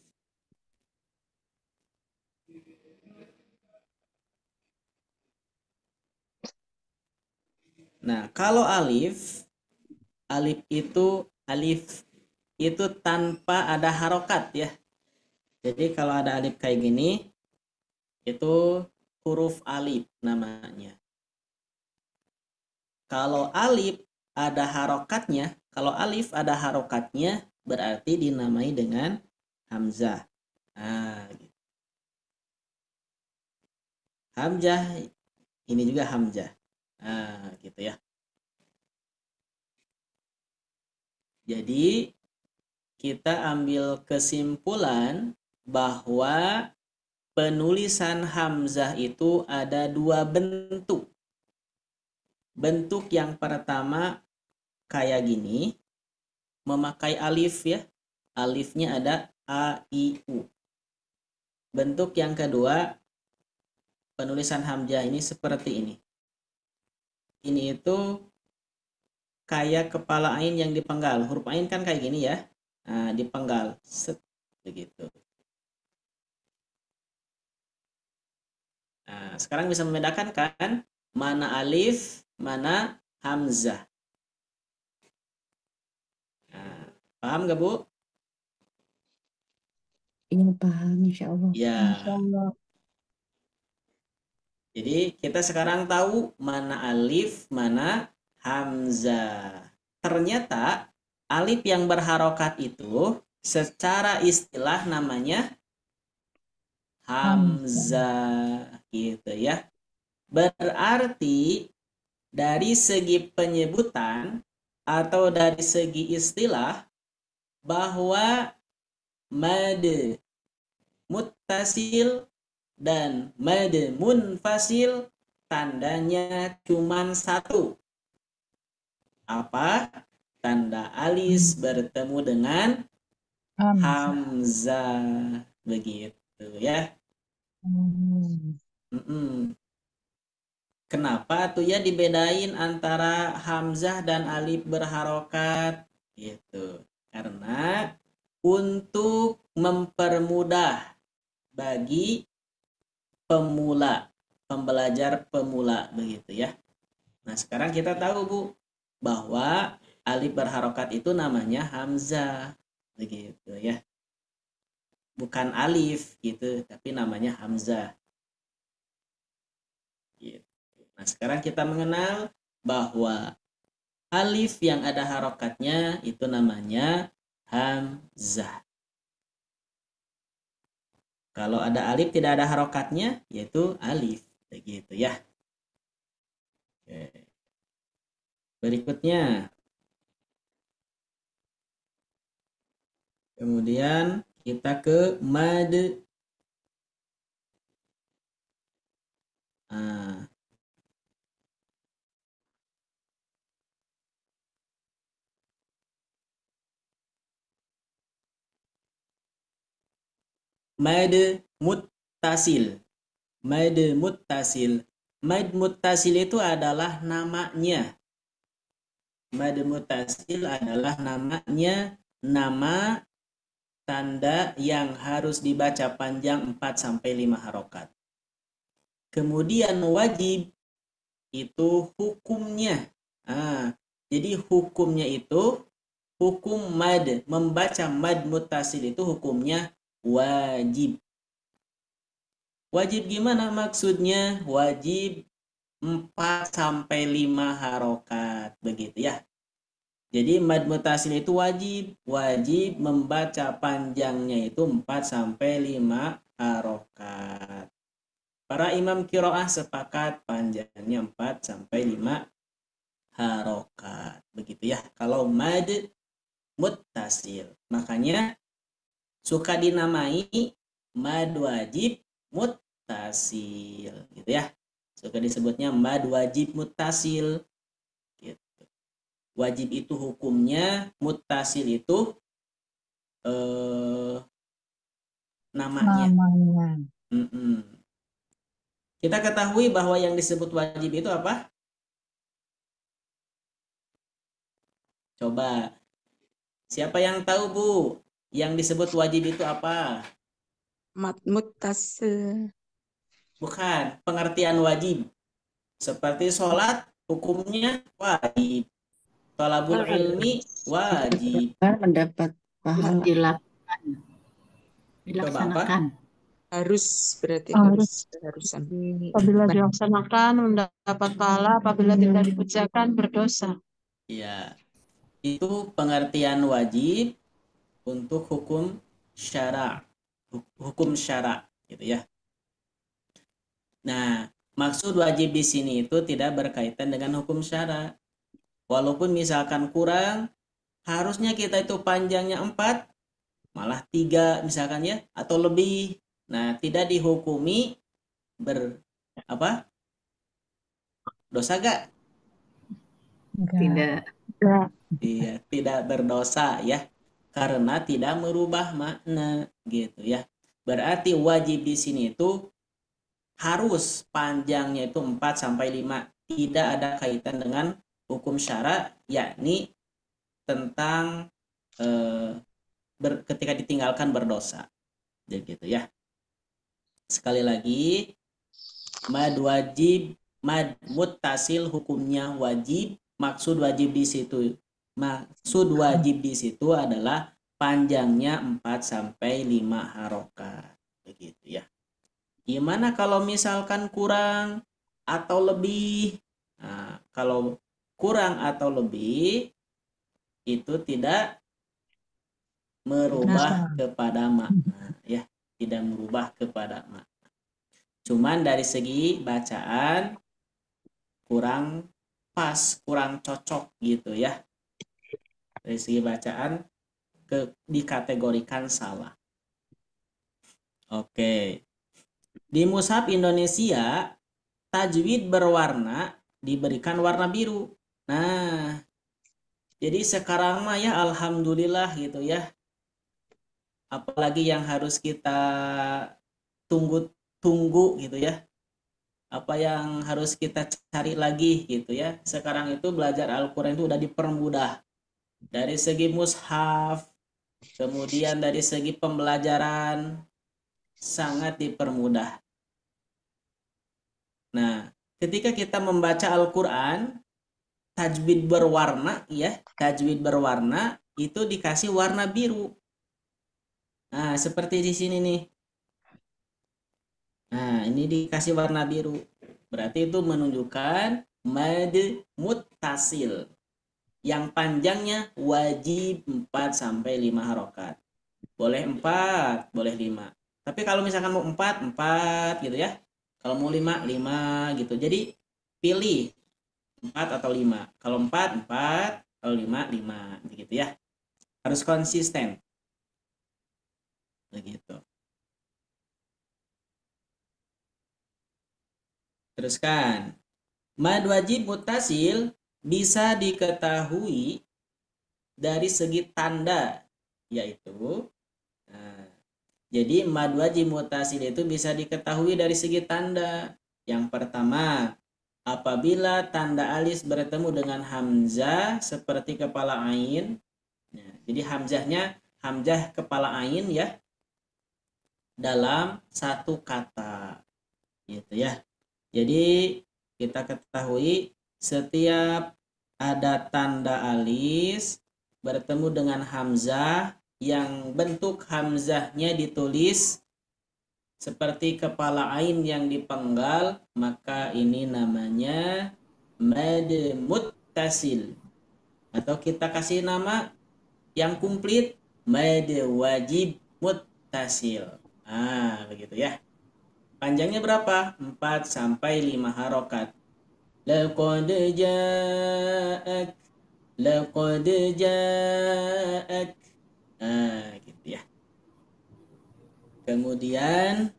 Nah, kalau alif itu tanpa ada harokat ya. Jadi kalau ada alif kayak gini, itu huruf alif namanya. Kalau alif ada harokatnya, berarti dinamai dengan hamzah. Nah, gitu. Hamzah, ini juga hamzah. Nah, gitu ya. Jadi kita ambil kesimpulan bahwa penulisan hamzah itu ada 2 bentuk. Bentuk yang pertama kayak gini, memakai alif ya. Alifnya ada A, I, U. Bentuk yang kedua, penulisan hamzah ini seperti ini. Ini itu kayak kepala ain yang dipenggal. Huruf ain kan kayak gini ya. Nah, dipenggal. Set, begitu. Nah, sekarang bisa membedakan kan mana alif, mana hamzah. Nah, paham gak Bu? Iya, paham, insya Allah. Ya. Insyaallah. Jadi kita sekarang tahu mana alif, mana hamzah. Ternyata alif yang berharokat itu secara istilah namanya hamzah gitu ya. Berarti dari segi penyebutan atau dari segi istilah bahwa mad muttasil dan mad munfasil tandanya cuman satu. Apa? Tanda alis bertemu dengan hamzah. Begitu ya. Kenapa tuh ya dibedain antara hamzah dan alif berharokat? Gitu. Karena untuk mempermudah bagi pembelajar pemula begitu ya. Nah, sekarang kita tahu Bu bahwa alif berharokat itu namanya hamzah begitu ya. Bukan alif gitu, tapi namanya hamzah. Gitu. Nah, sekarang kita mengenal bahwa alif yang ada harokatnya itu namanya hamzah. Kalau ada alif tidak ada harokatnya, yaitu alif. Begitu ya. Oke. Berikutnya. Kemudian kita ke mad. Nah. Mad muttasil. Mad muttasil. Mad muttasil itu adalah namanya. Mad muttasil adalah namanya, nama tanda yang harus dibaca panjang 4-5 harokat. Kemudian wajib itu hukumnya. Jadi hukumnya itu hukum mad, membaca mad muttasil itu hukumnya wajib. Wajib gimana maksudnya? Wajib 4 sampai 5 harokat, begitu ya. Jadi mad muttasil itu wajib membaca panjangnya itu 4 sampai 5 harokat. Para imam qiraah sepakat panjangnya 4 sampai 5 harokat, begitu ya. Kalau mad muttasil, makanya suka dinamai mad wajib muttasil, gitu ya. Suka disebutnya mad wajib muttasil. Gitu. Wajib itu hukumnya, muttasil itu namanya. Kita ketahui bahwa yang disebut wajib itu apa? Coba, siapa yang tahu Bu? Yang disebut wajib itu apa? Mad muttasil. Bukan, pengertian wajib. Seperti sholat, hukumnya wajib. Thalabul ilmi wajib. Mendapat pahala. Dilaksanakan. Harus berarti Harus. keharusan. Apabila dilaksanakan mendapat pahala, apabila tidak dikerjakan berdosa. Ya, itu pengertian wajib untuk hukum syara, gitu ya. Nah, maksud wajib di sini itu tidak berkaitan dengan hukum syara. Walaupun misalkan kurang, harusnya kita itu panjangnya 4, malah 3 misalkan ya, atau lebih. Nah, tidak dihukumi dosa gak? Tidak. Iya, tidak berdosa ya, karena tidak merubah makna, gitu ya. Berarti wajib di sini itu harus panjangnya itu 4 sampai 5, tidak ada kaitan dengan hukum syara, yakni tentang ketika ditinggalkan berdosa. Jadi gitu ya. Sekali lagi, mad wajib, mad muttasil hukumnya wajib. Maksud wajib di situ adalah panjangnya 4 sampai 5 harokat, begitu ya. Gimana kalau misalkan kurang atau lebih? Nah, kalau kurang atau lebih itu tidak merubah kepada makna ya, tidak merubah kepada makna. Cuman dari segi bacaan kurang pas, kurang cocok gitu ya. Dari segi bacaan dikategorikan salah. Oke. Di Mushaf Indonesia tajwid berwarna diberikan warna biru. Nah, jadi sekarang mah ya alhamdulillah gitu ya. Apalagi yang harus kita tunggu gitu ya. Apa yang harus kita cari lagi gitu ya. Sekarang itu belajar Al-Qur'an itu udah dipermudah. Dari segi mushaf, kemudian dari segi pembelajaran sangat dipermudah. Nah, ketika kita membaca Al-Qur'an, tajwid berwarna ya, tajwid berwarna itu dikasih warna biru. Nah, seperti di sini nih. Nah, ini dikasih warna biru. Berarti itu menunjukkan mad muttasil. Yang panjangnya wajib 4 sampai 5 harokat. Boleh 4, boleh 5. Tapi kalau misalkan mau 4 gitu ya. Kalau mau 5 gitu. Jadi pilih 4 atau 5. Kalau 4, kalau 5 begitu ya. Harus konsisten. Begitu. Teruskan. Mad wajib muttasil bisa diketahui dari segi tanda, yaitu jadi mad wajib muttasil itu bisa diketahui dari segi tanda. Yang pertama, apabila tanda alif bertemu dengan hamzah seperti kepala ain. Nah, jadi hamzah kepala ain ya dalam satu kata, gitu ya. Jadi kita ketahui setiap ada tanda alis bertemu dengan hamzah yang bentuk hamzahnya ditulis seperti kepala ain yang dipenggal, maka ini namanya mad muttasil. Atau kita kasih nama yang komplit, mad wajib muttasil. Begitu ya. Panjangnya berapa? 4 sampai 5 harokat. Laqad ja'ak, laqad ja'ak. Gitu ya. Kemudian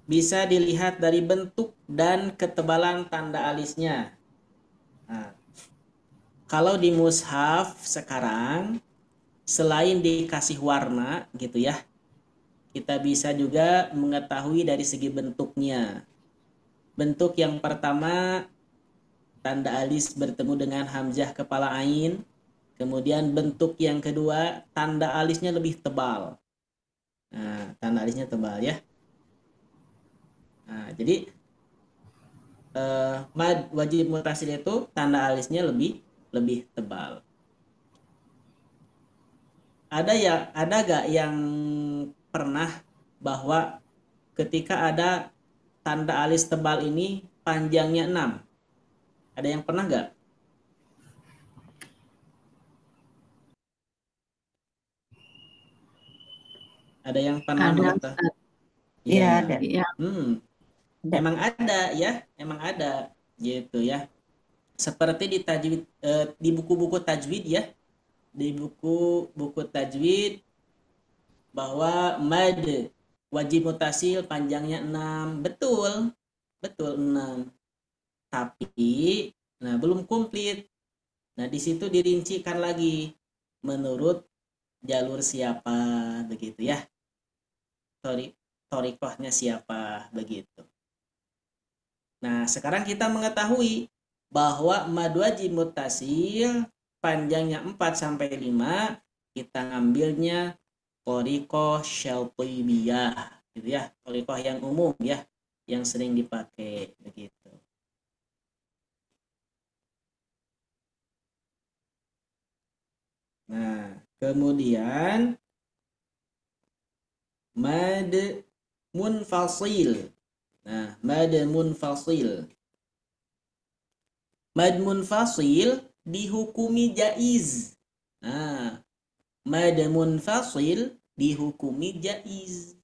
bisa dilihat dari bentuk dan ketebalan tanda alisnya. Kalau di mushaf sekarang, selain dikasih warna gitu ya, kita bisa juga mengetahui dari segi bentuknya. Bentuk yang pertama, tanda alis bertemu dengan hamzah kepala ain. Kemudian bentuk yang kedua, tanda alisnya lebih tebal. Tanda alisnya tebal ya. Jadi mad wajib muttasil itu tanda alisnya lebih tebal. Ada gak yang pernah bahwa ketika ada tanda alis tebal ini panjangnya 6? Ada yang pernah gak? Ada yang pernah Ada, mengetahui? Ustaz. Iya, ada. Iya. Ada. Emang ada ya, emang ada gitu ya. Seperti di tajwid, di buku-buku tajwid ya, di buku-buku tajwid bahwa mad wajib muttasil panjangnya 6, betul 6. Tapi, belum komplit. Nah, di situ dirincikan lagi menurut jalur siapa begitu ya. Thoriqohnya siapa begitu. Nah, sekarang kita mengetahui bahwa mad wajib muttasil panjangnya 4 sampai 5, kita ngambilnya thoriqoh syatibiyah gitu ya, thoriqoh yang umum ya, yang sering dipakai begitu. Nah, kemudian mad munfasil. Nah, mad munfasil. Mad munfasil dihukumi jaiz. Nah, mad munfasil dihukumi jaiz.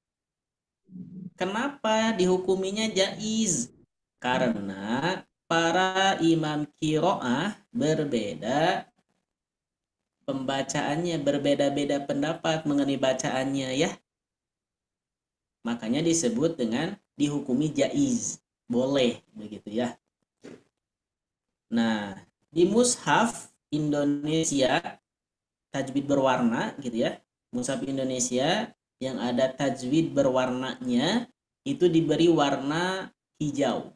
Kenapa dihukuminya jaiz? Karena para imam qiraah berbeda pembacaannya, berbeda-beda pendapat mengenai bacaannya ya. Makanya disebut dengan dihukumi jaiz, boleh begitu ya. Nah, di mushaf Indonesia tajwid berwarna gitu ya. Mushaf Indonesia yang ada tajwid berwarnanya itu diberi warna hijau.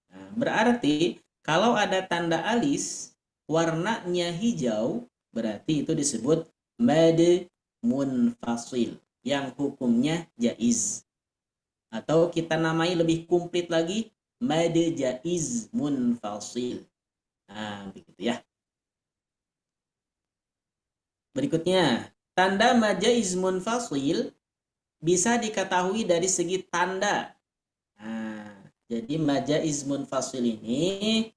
Nah, berarti kalau ada tanda alis warnanya hijau, berarti itu disebut mad munfasil yang hukumnya jaiz. Atau kita namai lebih komplit lagi mad jaiz munfasil. Nah, begitu ya. Berikutnya, tanda mad jaiz munfasil bisa diketahui dari segi tanda. Nah, jadi mad jaiz munfasil ini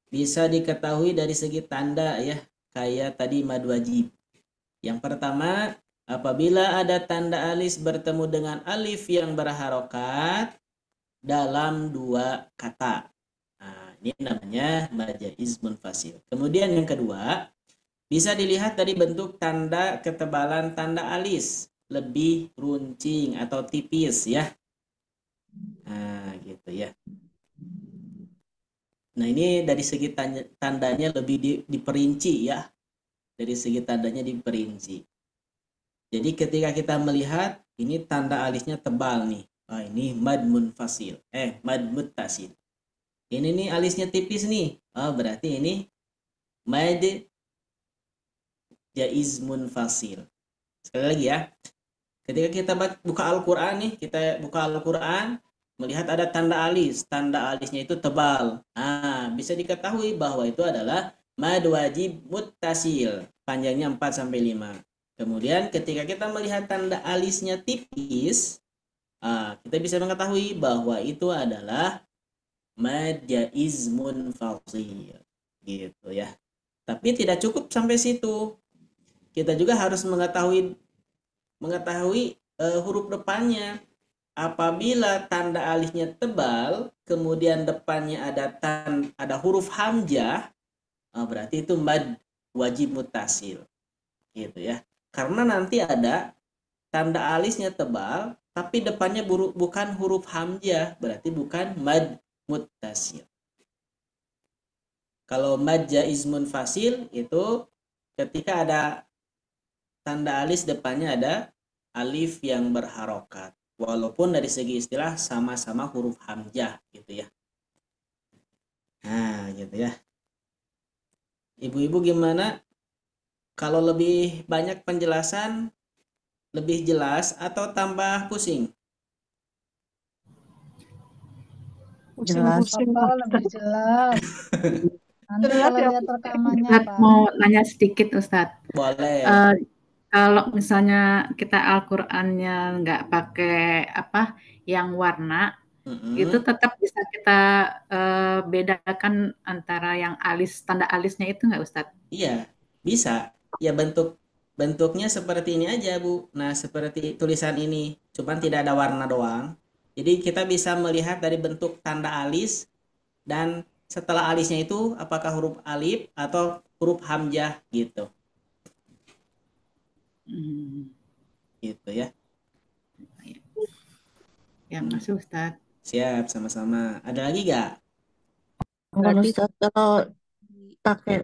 bisa diketahui dari segi tanda ya, kayak tadi mad wajib. Yang pertama, apabila ada tanda alis bertemu dengan alif yang berharokat dalam 2 kata. Nah, ini namanya mad jaiz munfasil. Kemudian yang kedua, bisa dilihat dari bentuk tanda ketebalan tanda alis, lebih runcing atau tipis ya. Nah, gitu ya. Nah, ini dari segi tandanya lebih diperinci ya. Dari segi tandanya diperinci. Jadi ketika kita melihat ini tanda alisnya tebal nih. Ini mad munfasil. Mad muttasil. Ini nih alisnya tipis nih. Berarti ini mad jaiz munfasil. Sekali lagi ya. Ketika kita buka Al-Qur'an nih, kita buka Al-Qur'an, melihat ada tanda alis, tanda alisnya itu tebal. Nah, bisa diketahui bahwa itu adalah mad wajib muttasil, panjangnya 4 sampai 5. Kemudian ketika kita melihat tanda alisnya tipis, kita bisa mengetahui bahwa itu adalah mad jaiz munfasil. Gitu ya. Tapi tidak cukup sampai situ. Kita juga harus mengetahui huruf depannya. Apabila tanda alisnya tebal, kemudian depannya ada huruf hamzah, berarti itu mad wajib muttasil, gitu ya. Karena nanti ada tanda alisnya tebal, tapi depannya bukan huruf hamzah, berarti bukan mad muttasil. Kalau mad jaiz munfasil itu ketika ada tanda alis depannya ada alif yang berharokat. Walaupun dari segi istilah sama-sama huruf hamzah gitu ya. Nah, gitu ya. Ibu-ibu gimana? Kalau lebih banyak penjelasan, lebih jelas atau tambah pusing? Jelas. Pusing-pusing. Apa lebih jelas? Nanti Jelas kalau ya, lihat rekamannya, Ustadz Pak. mau nanya sedikit, Ustadz. Boleh. Kalau misalnya kita Al-Qur'annya nggak pakai yang warna, itu tetap bisa kita bedakan antara yang tanda alisnya itu nggak, Ustadz? Iya, bisa. Ya bentuknya seperti ini aja, Bu. Nah, seperti tulisan ini, cuman tidak ada warna doang. Jadi kita bisa melihat dari bentuk tanda alis dan setelah alisnya itu apakah huruf alif atau huruf hamzah gitu. Gitu ya. Ya, masuk, Ustadz. Siap, sama-sama. Ada lagi gak? Kalau Ustaz, kalau pakai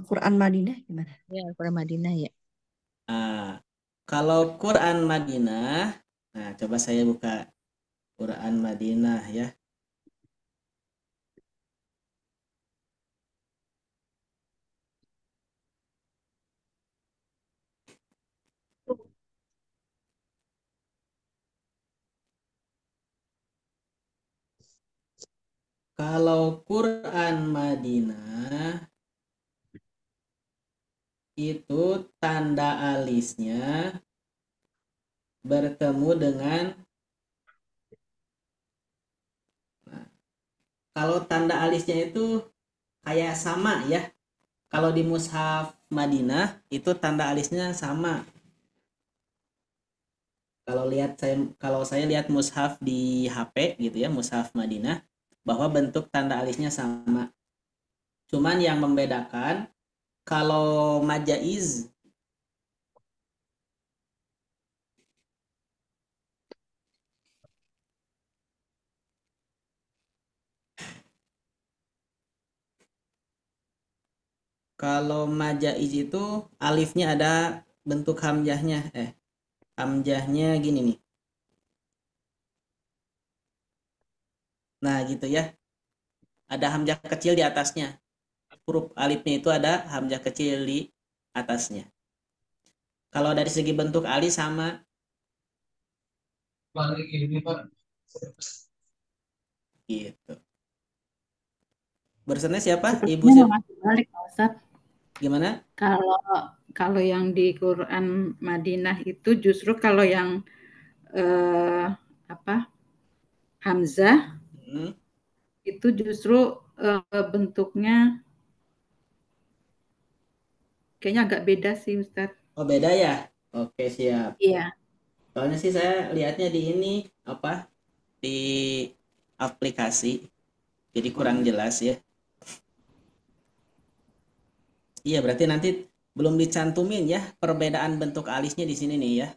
Quran Madinah gimana? Ya, Quran Madinah ya. Kalau Quran Madinah, nah coba saya buka Quran Madinah ya. Kalau Quran Madinah itu tanda alisnya bertemu dengan kalau tanda alisnya itu kayak sama ya. Kalau di mushaf Madinah itu tanda alisnya sama. Kalau saya lihat mushaf di HP gitu ya, mushaf Madinah, bahwa bentuk tanda alisnya sama. Cuman yang membedakan kalau majaiz itu alifnya ada bentuk hamzahnya. Hamzahnya gini nih. Nah, gitu ya. Ada hamzah kecil di atasnya. Huruf alifnya itu ada hamzah kecil di atasnya. Kalau dari segi bentuk alif sama. Balik ini, Pak. Gitu. Barusannya siapa? Ibu Sepertinya masih balik, Pak Ustadz. Gimana? Kalau yang di Quran Madinah itu justru kalau yang Hamzah itu justru bentuknya kayaknya agak beda sih, Ustadz. Oh, beda ya? Oke, siap. Iya. Soalnya sih saya lihatnya di ini di aplikasi. Jadi kurang jelas ya. Iya, berarti nanti belum dicantumin ya perbedaan bentuk alisnya di sini nih ya.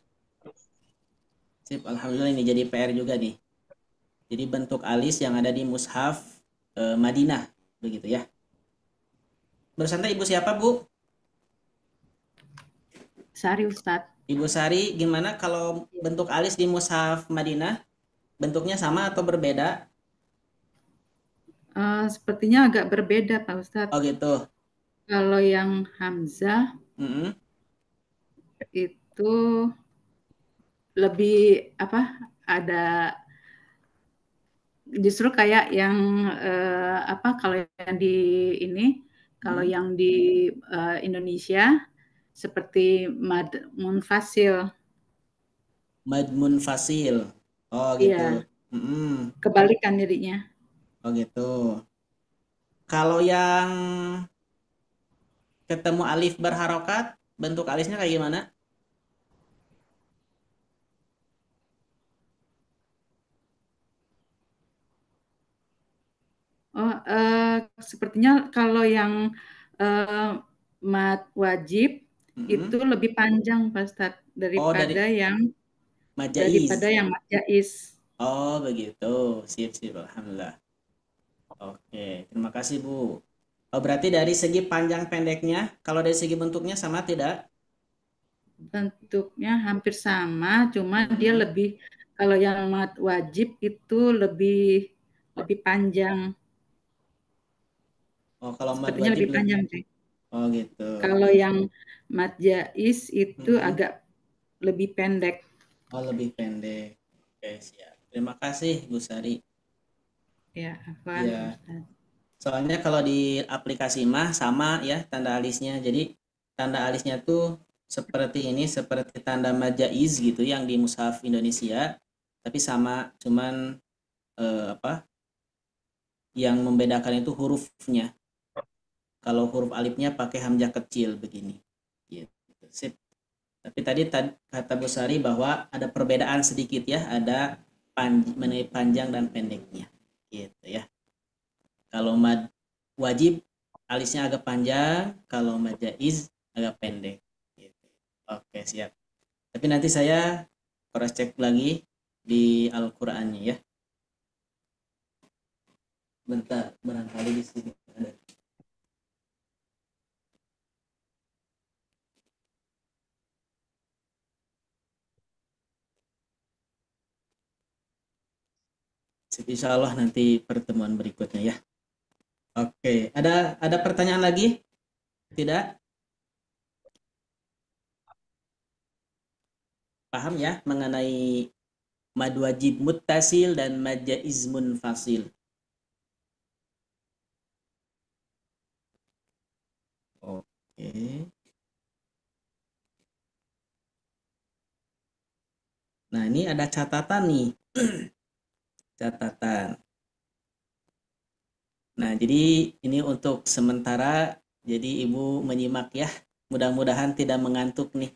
Sip, alhamdulillah ini jadi PR juga nih. Jadi bentuk alis yang ada di mushaf Madinah begitu ya. Bersantai Ibu siapa, Bu? Sari, Ustadz. Ibu Sari, gimana kalau bentuk alis di mushaf Madinah? Bentuknya sama atau berbeda? Sepertinya agak berbeda, Pak Ustadz. Oh gitu. Kalau yang Hamzah itu lebih ada justru kayak yang kalau yang di ini, kalau yang di Indonesia seperti mad munfasil. Mad munfasil. Oh gitu. Iya, kebalikan jadinya. Oh gitu. Kalau yang ketemu alif berharokat, bentuk alisnya kayak gimana? Oh, sepertinya kalau yang mad wajib itu lebih panjang Pak Ustadz Oh, dari daripada yang majaiz. mad jaiz. Oh begitu. Sip, alhamdulillah. Oke, terima kasih Bu. Oh, berarti dari segi panjang pendeknya, kalau dari segi bentuknya sama tidak? Bentuknya hampir sama, cuma dia lebih, kalau yang mad wajib itu lebih panjang. Oh, kalau mad Sepertinya wajib lebih panjang sih. Oh gitu. Kalau yang mad jaiz itu agak lebih pendek. Oh, lebih pendek. Oke, siap. Terima kasih Bu Sari. Ya, Ya. Soalnya kalau di aplikasi mah sama ya tanda alisnya. Jadi tanda alisnya tuh seperti ini, seperti tanda mad jaiz gitu yang di mushaf Indonesia, tapi sama, cuman yang membedakan itu hurufnya. Kalau huruf alifnya pakai hamzah kecil begini. Gitu. Sip. Tapi tadi kata Bu Sari bahwa ada perbedaan sedikit ya, ada mengenai panjang dan pendeknya. Gitu ya. Kalau mad wajib alisnya agak panjang, kalau mad jaiz agak pendek. Gitu. Oke, siap. Tapi nanti saya cross check lagi di Al-Qur'annya ya. Bentar, barangkali di sini ada. Insya Allah nanti pertemuan berikutnya ya. Oke, ada pertanyaan lagi? Tidak? Paham ya mengenai mad wajib muttasil dan mad jaiz munfasil? Oke. Nah, ini ada catatan nih. Catatan. Nah, jadi ini untuk sementara, jadi Ibu menyimak ya. Mudah-mudahan tidak mengantuk nih.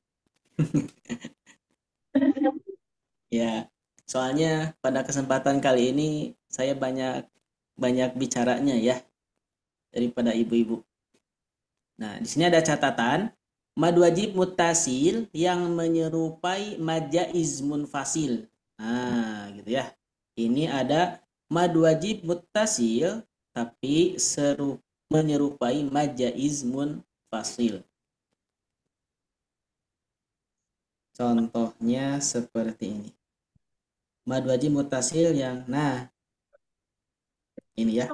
Ya, soalnya pada kesempatan kali ini saya banyak bicaranya ya daripada ibu-ibu. Nah, di sini ada catatan mad wajib muttasil yang menyerupai mad jaiz munfasil. Nah, gitu ya. Ini ada mad wajib muttasil tapi menyerupai mad jaiz munfasil. Contohnya seperti ini. Mad wajib muttasil yang ini ya.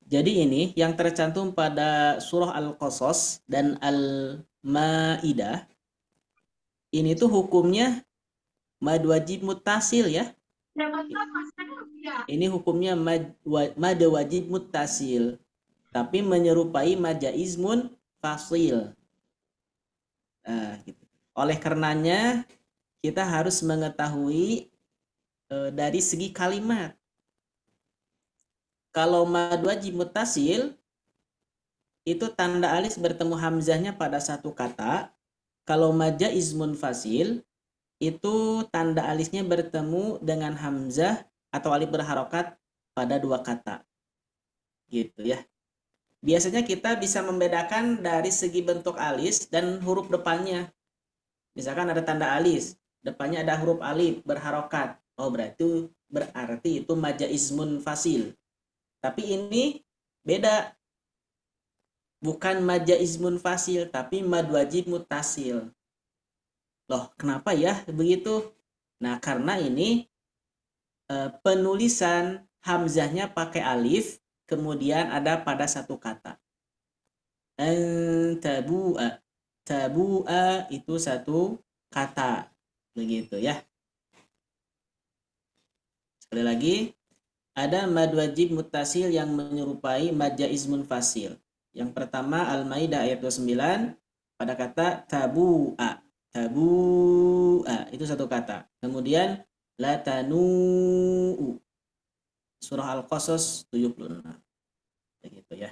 Jadi ini yang tercantum pada surah Al-Qasas dan Al-Maidah. Ini tuh hukumnya mad wajib muttasil ya. Ini hukumnya mad wajib muttasil tapi menyerupai mad jaiz munfasil. Nah, gitu. Oleh karenanya kita harus mengetahui dari segi kalimat. Kalau mad wajib muttasil itu tanda alif bertemu hamzahnya pada satu kata. Kalau mad jaiz munfasil itu tanda alifnya bertemu dengan hamzah atau alif berharokat pada dua kata. Gitu ya. Biasanya kita bisa membedakan dari segi bentuk alif dan huruf depannya. Misalkan ada tanda alif, depannya ada huruf alif berharokat. Oh, berarti itu mad jaiz munfasil. Tapi ini beda. Bukan mad jaiz munfasil, tapi mad wajib muttasil. Loh, kenapa ya begitu? Nah, karena ini penulisan hamzahnya pakai alif, kemudian ada pada satu kata. Tabu'a. Tabu'a itu satu kata. Begitu ya. Sekali lagi, ada mad wajib muttasil yang menyerupai mad jaiz munfasil. Yang pertama Al-Maidah ayat 29 pada kata tabu'a. Tabu'a itu satu kata. Kemudian latanu'u. Surah Al-Qasas 76. Begitu ya.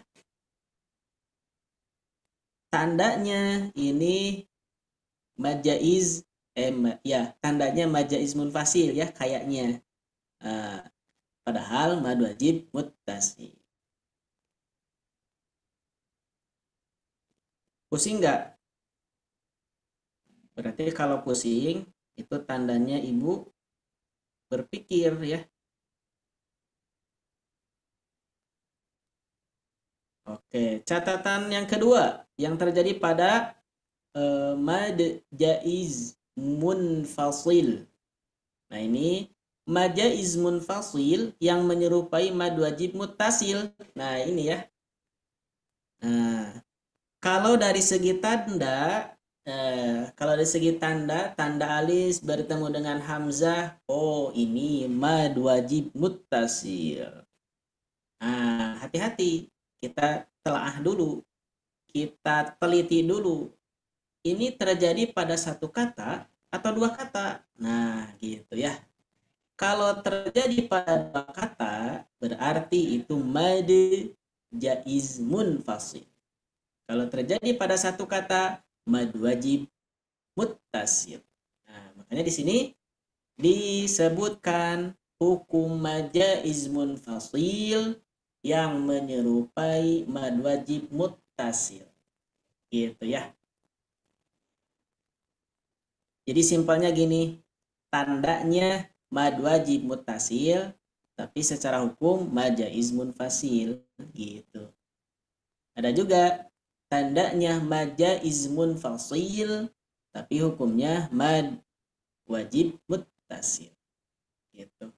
Tandanya ini mad jaiz tandanya mad jaiz munfasil ya kayaknya. Padahal mad wajib muttasil. Pusing nggak? Berarti kalau pusing itu tandanya ibu berpikir ya. Oke, catatan yang kedua yang terjadi pada mad jaiz munfasil. Nah ini mad jaiz munfasil yang menyerupai mad wajib muttasil. Nah ini ya. Nah, kalau dari segi tanda, tanda alis bertemu dengan hamzah, oh ini mad wajib muttasil. Nah, hati-hati, kita telaah dulu, kita teliti dulu. Ini terjadi pada satu kata atau dua kata. Nah, gitu ya. Kalau terjadi pada dua kata, berarti itu mad jaiz munfasil. Kalau terjadi pada satu kata, mad wajib muttasil. Nah, makanya di sini disebutkan hukum mad jaiz munfasil yang menyerupai mad wajib muttasil. Gitu ya. Jadi simpelnya gini, tandanya mad wajib muttasil, tapi secara hukum mad jaiz munfasil gitu. Ada juga tandanya mad jaiz munfasil, tapi hukumnya mad wajib muttasil. Gitu.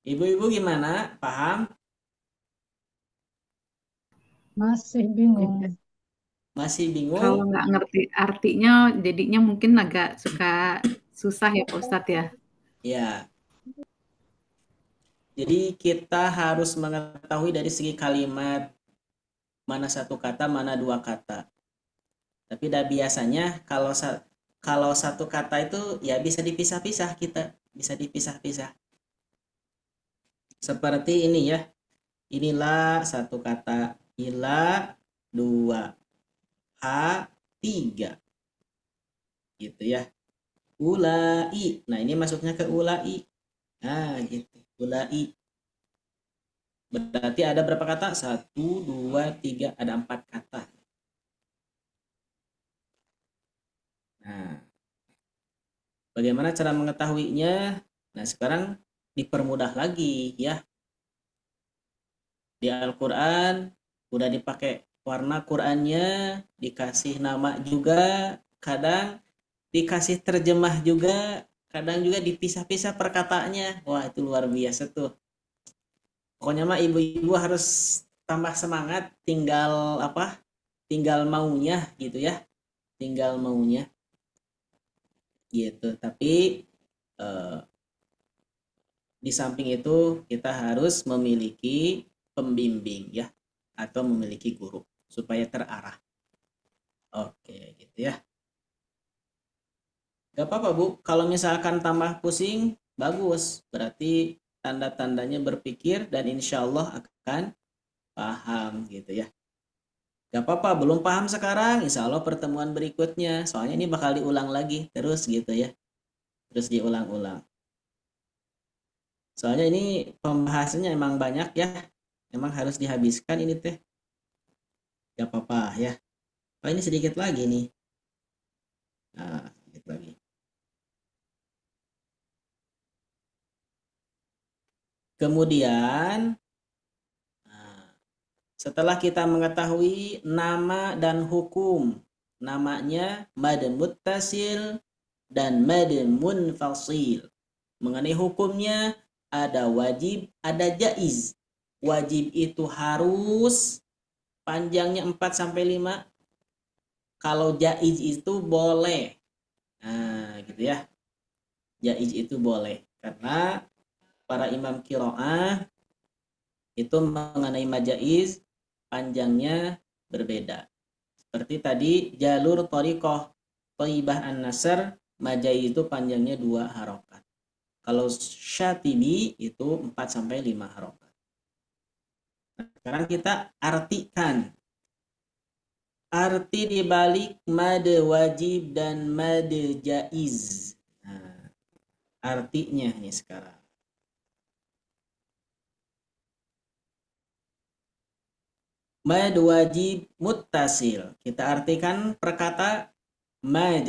Ibu-ibu gimana? Paham? Masih bingung. Masih bingung? Kalau nggak ngerti artinya, jadinya mungkin agak susah ya Pak Ustadz ya. Ya. Jadi kita harus mengetahui dari segi kalimat mana satu kata, mana dua kata. Tapi biasanya kalau satu kata itu ya bisa dipisah-pisah kita, bisa dipisah-pisah. Seperti ini ya. Inilah satu kata, ila 2, ha 3. Gitu ya. Ulai. Nah, ini masuknya ke ulai. Nah, gitu. Ulai. Berarti ada berapa kata? 1, 2, 3, ada 4 kata. Nah, bagaimana cara mengetahuinya? Nah, sekarang dipermudah lagi ya. Di Al-Quran udah dipakai warna Qurannya, dikasih nama juga, kadang dikasih terjemah juga, kadang juga dipisah-pisah perkataannya. Wah, itu luar biasa tuh. Pokoknya mah ibu-ibu harus tambah semangat, tinggal maunya gitu ya. Tinggal maunya. Gitu. Tapi di samping itu kita harus memiliki pembimbing ya, atau memiliki guru supaya terarah. Oke, gitu ya. Gak apa-apa Bu, kalau misalkan tambah pusing, bagus. Berarti tanda-tandanya berpikir dan insya Allah akan paham gitu ya. Gak apa-apa, belum paham sekarang, insya Allah pertemuan berikutnya. Soalnya ini bakal diulang lagi terus gitu ya. Terus diulang-ulang. Soalnya ini pembahasannya emang banyak ya. Emang harus dihabiskan ini teh. Gak apa-apa ya. Oh, ini sedikit lagi nih. Nah, sedikit lagi. Kemudian setelah kita mengetahui nama dan hukum, namanya mad muttasil dan mad munfasil. Mengenai hukumnya ada wajib, ada jaiz. Wajib itu harus panjangnya 4 sampai 5. Kalau jaiz itu boleh. Nah, gitu ya. Jaiz itu boleh karena para imam qiraah itu mengenai mad jaiz panjangnya berbeda. Seperti tadi jalur thariqah Thaibah An-Nasr mad jaiz itu panjangnya 2 harokat. Kalau Syatibi itu 4 sampai 5 harokat. Nah, sekarang kita artikan arti dibalik mad wajib dan mad jaiz. Nah, artinya nih sekarang. Mad wajib muttasil. Kita artikan perkata mad.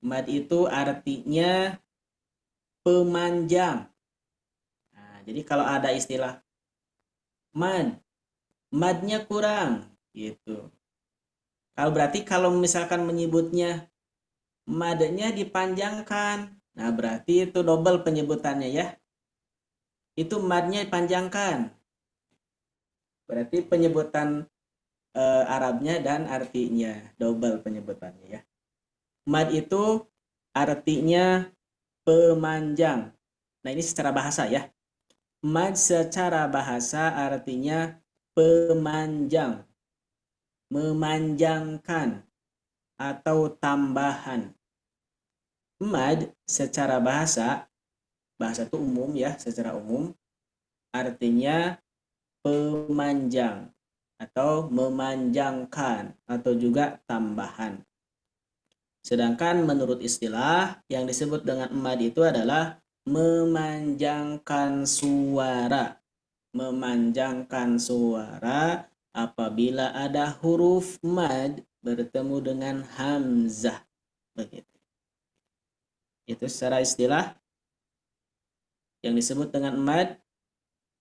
Mad itu artinya pemanjang. Nah, jadi kalau ada istilah madnya kurang gitu. Kalau berarti kalau misalkan menyebutnya madnya dipanjangkan, nah berarti itu double penyebutannya ya. Itu madnya dipanjangkan. Berarti penyebutan Arabnya dan artinya double penyebutannya ya. Mad itu artinya pemanjang. Nah ini secara bahasa ya. Mad secara bahasa artinya pemanjang, memanjangkan atau tambahan. Mad secara bahasa itu umum ya, secara umum artinya pemanjang atau memanjangkan atau juga tambahan. Sedangkan menurut istilah yang disebut dengan mad itu adalah memanjangkan suara. Memanjangkan suara apabila ada huruf mad bertemu dengan hamzah. Begitu. Itu secara istilah yang disebut dengan mad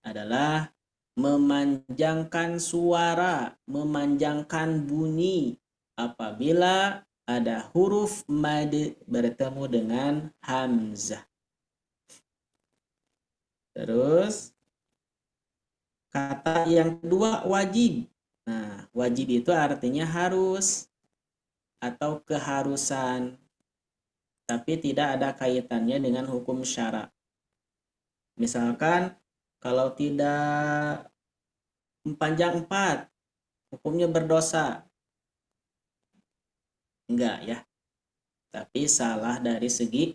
adalah memanjangkan suara, memanjangkan bunyi apabila ada huruf mad bertemu dengan hamzah. Terus kata yang kedua wajib. Nah, wajib itu artinya harus atau keharusan, tapi tidak ada kaitannya dengan hukum syara. Misalkan kalau tidak panjang 4, hukumnya berdosa. Enggak ya. Tapi salah dari segi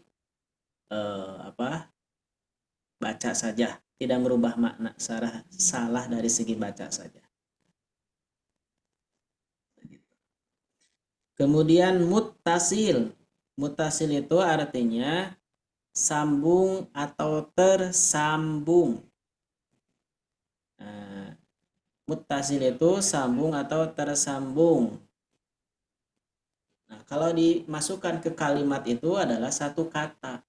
baca saja, tidak merubah makna, salah dari segi baca saja. Kemudian muttasil. Muttasil itu artinya sambung atau tersambung. Nah, muttasil itu sambung atau tersambung. Nah, kalau dimasukkan ke kalimat itu adalah satu kata.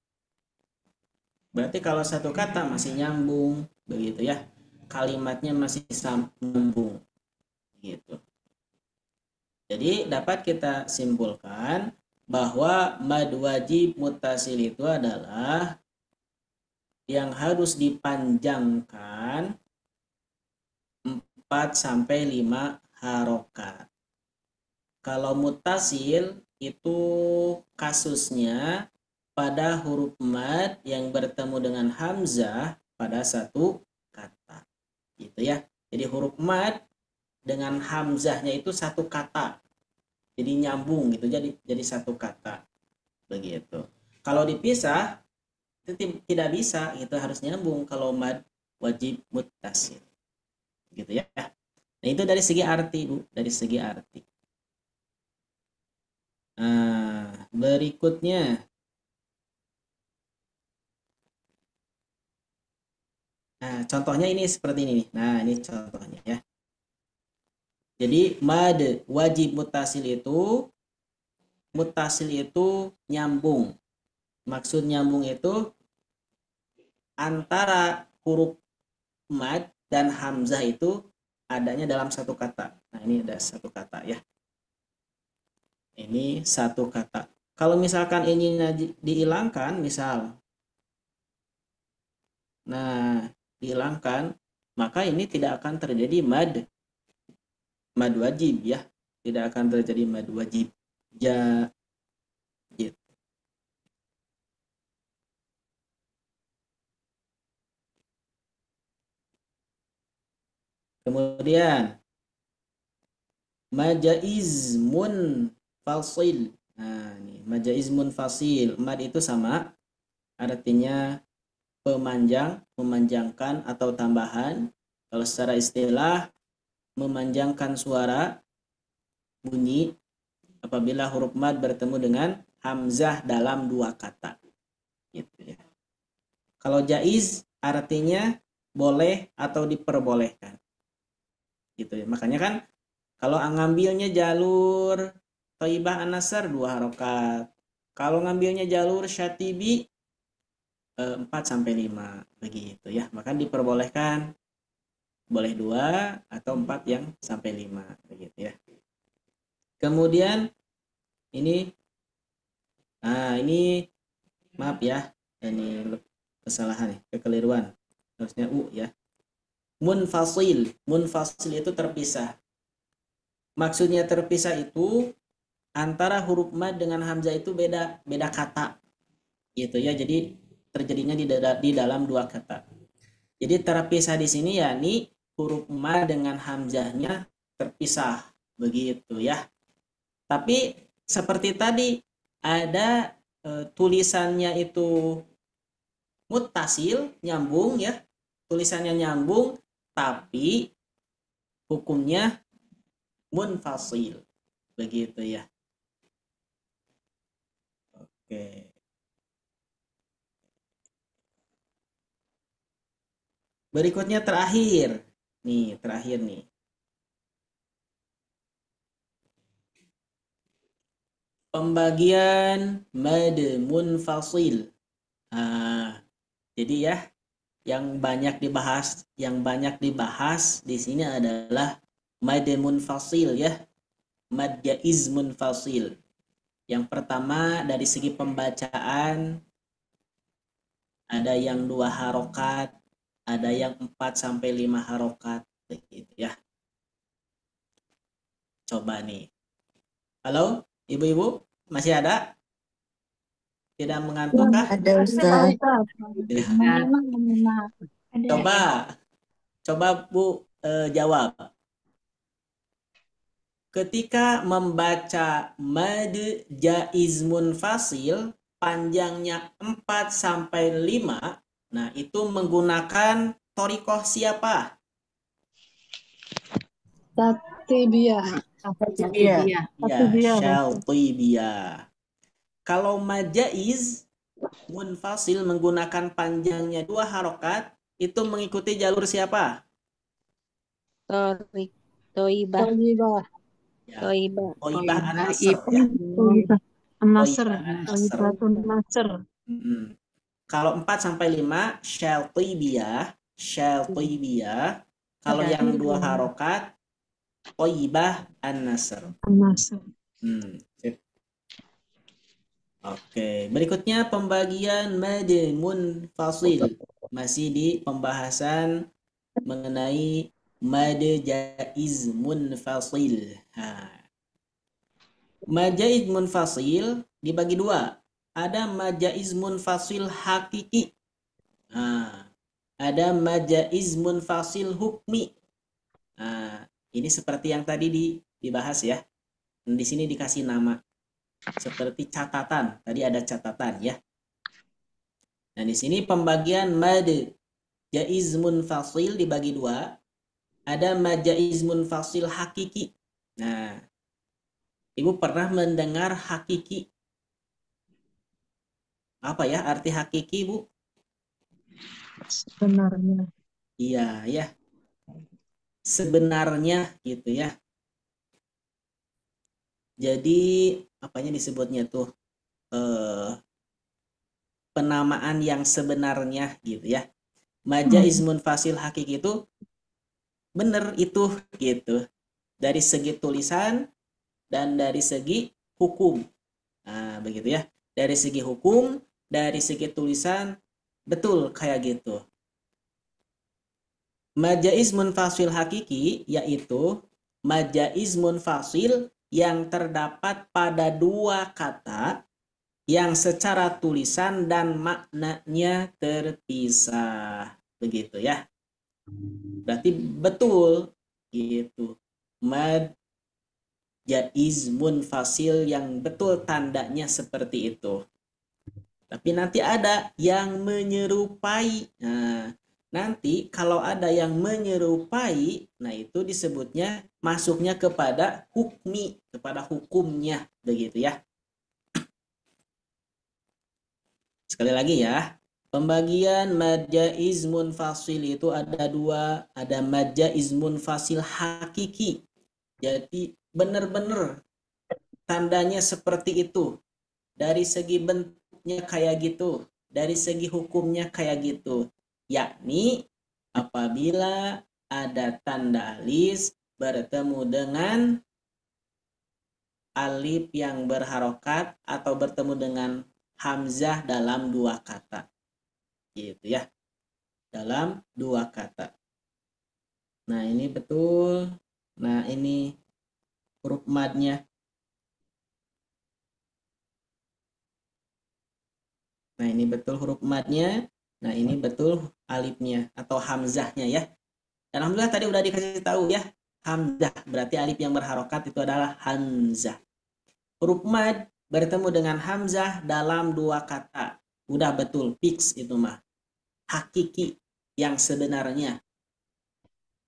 Berarti kalau satu kata masih nyambung, begitu ya. Kalimatnya masih sambung. Gitu. Jadi dapat kita simpulkan bahwa mad wajib muttasil itu adalah yang harus dipanjangkan 4 sampai 5 harokat. Kalau muttasil itu kasusnya pada huruf mad yang bertemu dengan hamzah pada satu kata. Gitu ya. Jadi huruf mad dengan hamzahnya itu satu kata. Jadi nyambung gitu, jadi satu kata. Begitu. Kalau dipisah itu tidak bisa, itu harus nyambung kalau mad wajib muttasil. Gitu ya. Nah, itu dari segi arti, Bu, dari segi arti. Nah, berikutnya contohnya ini seperti ini nih. Nah, ini contohnya ya. Jadi mad wajib muttasil itu nyambung. Maksud nyambung itu antara huruf mad dan hamzah itu adanya dalam satu kata. Nah, ini ada satu kata ya. Ini satu kata. Kalau misalkan ini dihilangkan, misal. Nah, dihilangkan, maka ini tidak akan terjadi mad wajib ya. Tidak akan terjadi mad wajib. Kemudian majaiz munfasil. Nah, ini majaiz munfasil. Mad itu sama, artinya pemanjang, memanjangkan atau tambahan. Kalau secara istilah memanjangkan suara bunyi apabila huruf mad bertemu dengan hamzah dalam dua kata. Gitu ya. Kalau jaiz artinya boleh atau diperbolehkan. Gitu ya. Makanya kan kalau ngambilnya jalur Thaibah An-Nasr 2 harokat. Kalau ngambilnya jalur Syatibi 4 sampai 5 begitu ya. Maka diperbolehkan boleh 2 atau 4 yang sampai 5 begitu ya. Kemudian ini maaf ya. Ini kesalahan nih, kekeliruan. Harusnya u ya. Munfasil itu terpisah. Maksudnya terpisah itu antara huruf mad dengan hamzah itu beda kata. Gitu ya. Jadi terjadinya di dalam dua kata. Jadi terpisah di sini yakni huruf mad dengan hamzahnya terpisah begitu ya. Tapi seperti tadi ada tulisannya itu muttasil, nyambung ya. Tulisannya nyambung tapi hukumnya munfasil begitu ya. Oke. Berikutnya terakhir nih. Pembagian mad munfasil. Jadi ya yang banyak dibahas di sini adalah mad munfasil ya. Mad jaiz munfasil. Yang pertama dari segi pembacaan ada yang 2 harokat, ada yang 4 sampai 5 harokat begitu ya. Coba nih. Halo, ibu-ibu masih ada? Tidak mengantuk kah? Ada Ustaz. Coba Bu jawab. Ketika membaca mad jaiz munfasil panjangnya 4 sampai 5, nah itu menggunakan thoriqah siapa? Tatibiyah. Ya, Syatibiyah. Kalau mad jaiz munfasil menggunakan panjangnya 2 harokat, itu mengikuti jalur siapa? Toibah. Ya, Toibah. Toibah An-Nasr ya. An-Nasr. Toibah An-Nasr. Kalau 4 sampai 5 Syatibiyah. Kalau yang 2 harokat Toibah An-Nasr. Oke, berikutnya pembagian mad munfasil. Masih di pembahasan mengenai mad jaiz munfasil. Mad jaiz munfasil dibagi 2. Ada mad jaiz munfasil hakiki. Ada mad jaiz munfasil hukmi. Ini seperti yang tadi dibahas ya. Di sini dikasih nama seperti catatan. Tadi ada catatan ya. Nah, di sini pembagian mad jaiz munfasil dibagi 2. Ada mad jaiz munfasil hakiki. Nah, Ibu pernah mendengar hakiki? Apa ya arti hakiki, Bu? Sebenarnya. Iya, ya. Sebenarnya gitu ya. Jadi apanya disebutnya tuh penamaan yang sebenarnya gitu ya. Mad jaiz munfasil hakiki itu benar itu gitu. Dari segi tulisan dan dari segi hukum. Nah, begitu ya. Dari segi hukum, dari segi tulisan betul kayak gitu. Mad jaiz munfasil hakiki yaitu mad jaiz munfasil yang terdapat pada 2 kata yang secara tulisan dan maknanya terpisah. Begitu ya. Berarti betul gitu. Mad jaiz munfasil yang betul tandanya seperti itu. Tapi nanti ada yang menyerupai. Nah, nanti kalau ada yang menyerupai, nah itu disebutnya masuknya kepada hukmi, kepada hukumnya, begitu ya. Sekali lagi ya, pembagian mad jaiz munfasil itu ada dua, ada mad jaiz munfasil hakiki. Jadi benar-benar tandanya seperti itu. Dari segi bentuknya kayak gitu, dari segi hukumnya kayak gitu. Yakni apabila ada tanda alis bertemu dengan alif yang berharokat atau bertemu dengan hamzah dalam dua kata. Gitu ya. Dalam dua kata. Nah, ini betul. Nah, ini huruf madnya. Nah, ini betul huruf madnya. Nah, ini betul alifnya atau hamzahnya ya. Dan alhamdulillah tadi udah dikasih tahu ya. Hamzah berarti alif yang berharokat itu adalah hamzah. Huruf mad bertemu dengan hamzah dalam dua kata. Udah betul, fix itu mah. Hakiki yang sebenarnya.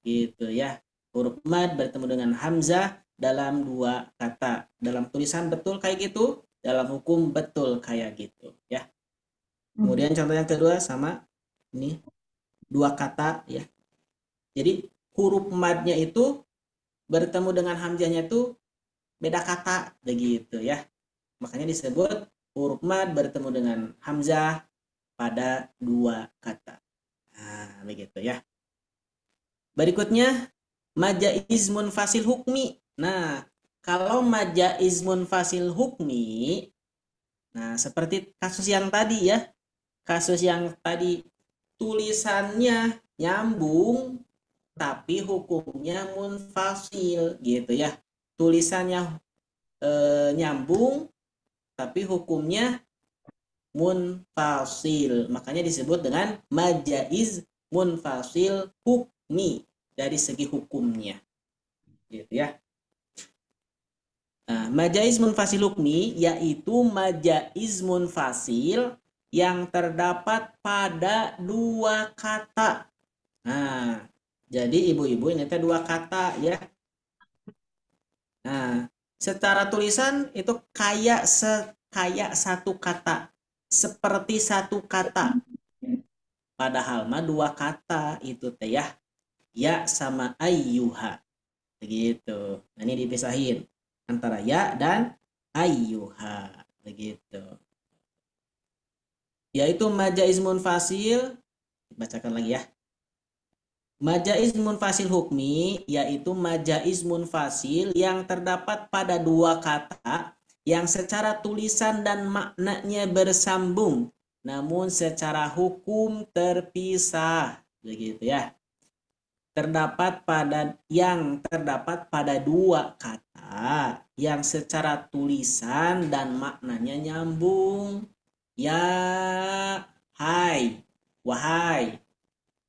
Gitu ya. Huruf mad bertemu dengan hamzah dalam dua kata. Dalam tulisan betul kayak gitu, dalam hukum betul kayak gitu ya. Kemudian contoh yang kedua sama ini dua kata ya. Jadi huruf madnya itu bertemu dengan hamzahnya itu beda kata begitu ya. Makanya disebut huruf mad bertemu dengan hamzah pada dua kata. Nah, begitu ya. Berikutnya majaiz munfasil hukmi. Nah, kalau majaiz munfasil hukmi, nah seperti kasus yang tadi ya. Kasus yang tadi tulisannya nyambung tapi hukumnya munfasil gitu ya. Tulisannya nyambung tapi hukumnya munfasil. Makanya disebut dengan majaiz munfasil hukmi dari segi hukumnya. Gitu ya. Nah, majaiz munfasil hukmi yaitu majaiz munfasil yang terdapat pada dua kata. Nah, jadi ibu-ibu ini teh dua kata ya. Nah, secara tulisan itu kayak satu kata, seperti satu kata. Padahal mah dua kata itu teh ya. Ya sama ayyuha. Begitu. Nah, ini dipisahin antara ya dan ayyuha. Begitu. Yaitu majaiz munfasil, bacakan lagi ya. Majaiz munfasil hukmi yaitu majaiz munfasil yang terdapat pada dua kata yang secara tulisan dan maknanya bersambung namun secara hukum terpisah. Begitu ya. Terdapat pada dua kata yang secara tulisan dan maknanya nyambung. Ya, hai, wahai,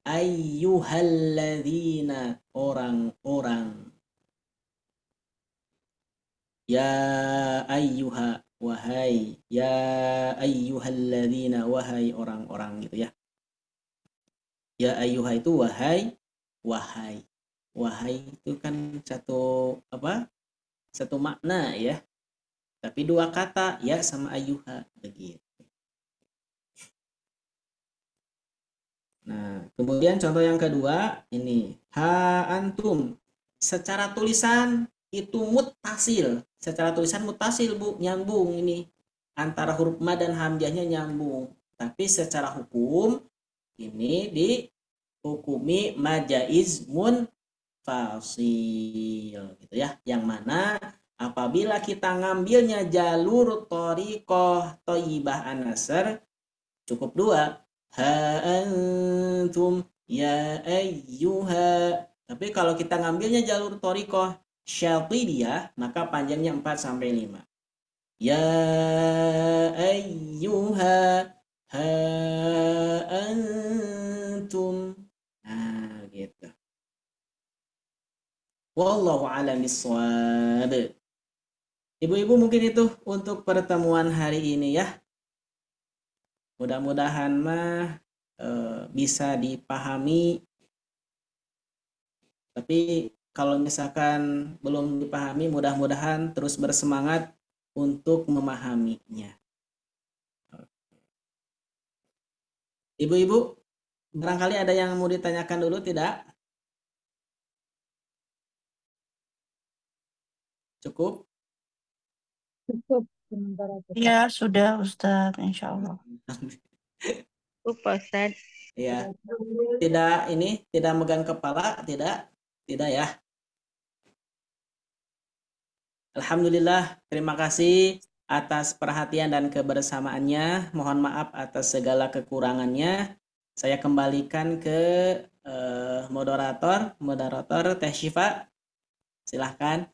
ayyuhalladzina, orang-orang. Ya ayyuha, wahai, ya ayyuhalladzina, wahai orang-orang gitu ya. Ya ayyuha itu wahai, wahai. Wahai itu kan satu makna ya. Tapi dua kata ya sama ayyuha begitu. Nah, kemudian contoh yang kedua ini ha antum. Secara tulisan itu muttasil. Secara tulisan muttasil Bu, nyambung ini. Antara huruf mad dan hamzahnya nyambung. Tapi secara hukum ini dihukumi majaiz munfasil gitu ya. Yang mana apabila kita ngambilnya jalur thoriqah thayyibah an-nasr cukup dua. Ha antum ya ayyuha. Tapi kalau kita ngambilnya jalur thoriqah syatibiyah maka panjangnya 4 sampai 5. Ya ayyuha ha antum. Nah, Gitu. Wallahu a'lam bishawab. Ibu-ibu mungkin itu untuk pertemuan hari ini ya. Mudah-mudahan mah bisa dipahami. Tapi kalau misalkan belum dipahami, mudah-mudahan terus bersemangat untuk memahaminya. Ibu-ibu, barangkali ada yang mau ditanyakan dulu, tidak? Cukup? Cukup sementara kita. Ya, sudah Ustaz, insya Allah. Ustaz. Ya, tidak megang kepala, tidak ya. Alhamdulillah, terima kasih atas perhatian dan kebersamaannya. Mohon maaf atas segala kekurangannya. Saya kembalikan ke moderator Teh Syifa. Silahkan.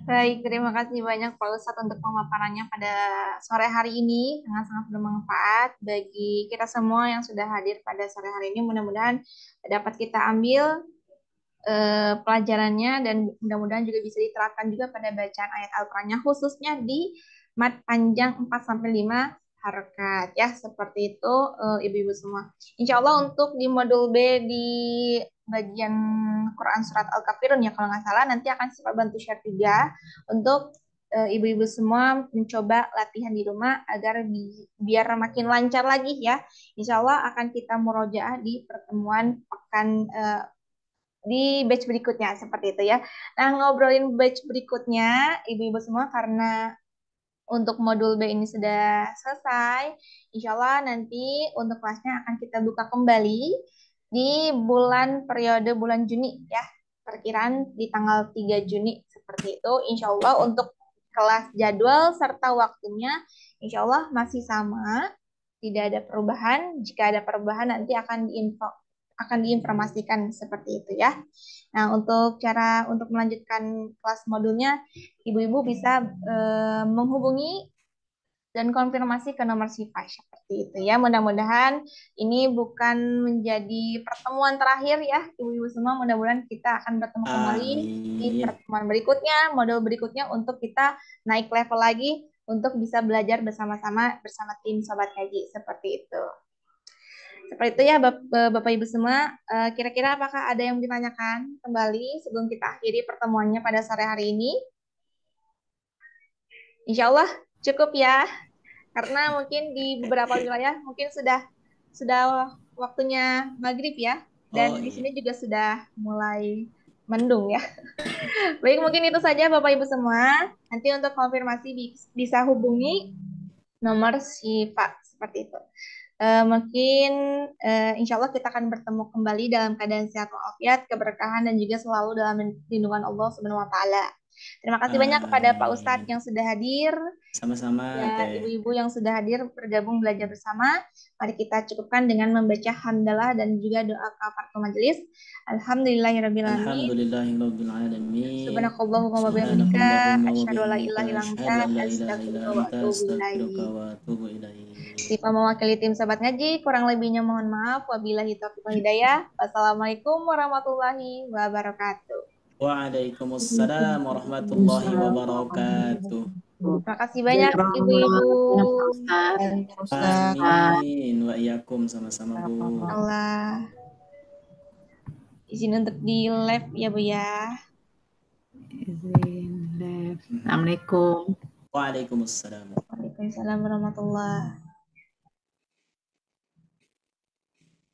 Baik, terima kasih banyak Pak Ustadz untuk pemaparannya pada sore hari ini. Sangat-sangat bermanfaat bagi kita semua yang sudah hadir pada sore hari ini. Mudah-mudahan dapat kita ambil pelajarannya dan mudah-mudahan juga bisa diterapkan juga pada bacaan ayat Al-Qur'annya, khususnya di mad panjang 4-5 harokat ya, seperti itu ibu-ibu semua. Insya Allah untuk di modul B di bagian Quran surat Al-Kafirun ya kalau nggak salah, nanti akan saya bantu share juga untuk ibu-ibu semua mencoba latihan di rumah agar biar makin lancar lagi ya. Insya Allah akan kita murojaah di pertemuan pekan di batch berikutnya seperti itu ya. Nah, ngobrolin batch berikutnya, ibu-ibu semua, karena untuk modul B ini sudah selesai, insya Allah nanti untuk kelasnya akan kita buka kembali di periode bulan Juni ya. Perkiraan di tanggal 3 Juni seperti itu. Insya Allah untuk kelas jadwal serta waktunya insya Allah masih sama, tidak ada perubahan. Jika ada perubahan nanti akan diinformasikan seperti itu ya. Nah, untuk melanjutkan kelas modulnya, ibu-ibu bisa menghubungi dan konfirmasi ke nomor Syifa seperti itu ya. Mudah-mudahan ini bukan menjadi pertemuan terakhir ya, ibu-ibu semua. Mudah-mudahan kita akan bertemu kembali di pertemuan berikutnya, modul berikutnya untuk kita naik level lagi untuk bisa belajar bersama-sama bersama tim Sobat Ngaji seperti itu. Seperti itu ya Bapak Ibu semua. Kira-kira apakah ada yang ditanyakan kembali sebelum kita akhiri pertemuannya pada sore hari ini? Insya Allah cukup ya. Karena mungkin di beberapa wilayah mungkin sudah waktunya maghrib ya. Dan di sini juga sudah mulai mendung ya. Baik, mungkin itu saja Bapak Ibu semua. Nanti untuk konfirmasi bisa hubungi nomor Syifa seperti itu. Mungkin insya Allah kita akan bertemu kembali dalam keadaan sehat walafiat, keberkahan dan juga selalu dalam lindungan Allah Subhanahu wa taala. Terima kasih banyak kepada Pak Ustadz yang sudah hadir. Sama-sama ya, ibu-ibu yang sudah hadir bergabung belajar bersama. Mari kita cukupkan dengan membaca hamdalah dan juga doa kafaratul majelis. Alhamdulillahirabbil alamin. Alhamdulillahirabbil alamin. Subhanakallahumma wa bihamdika asyhadu an la ilaha illa anta astaghfiruka wa atubu ilaik. Syifa mewakili tim Sobat Ngaji, kurang lebihnya mohon maaf. Wabillahi taufiq wal hidayah. Wassalamualaikum warahmatullahi wabarakatuh. Waalaikumsalam warahmatullahi wabarakatuh. Terima kasih banyak ibu-ibu. Amin. Wa iyyakum sama-sama Bu. Allah. Izin untuk di live ya Bu ya. Izin live. Assalamualaikum. Waalaikumsalam. Waalaikumsalam warahmatullahi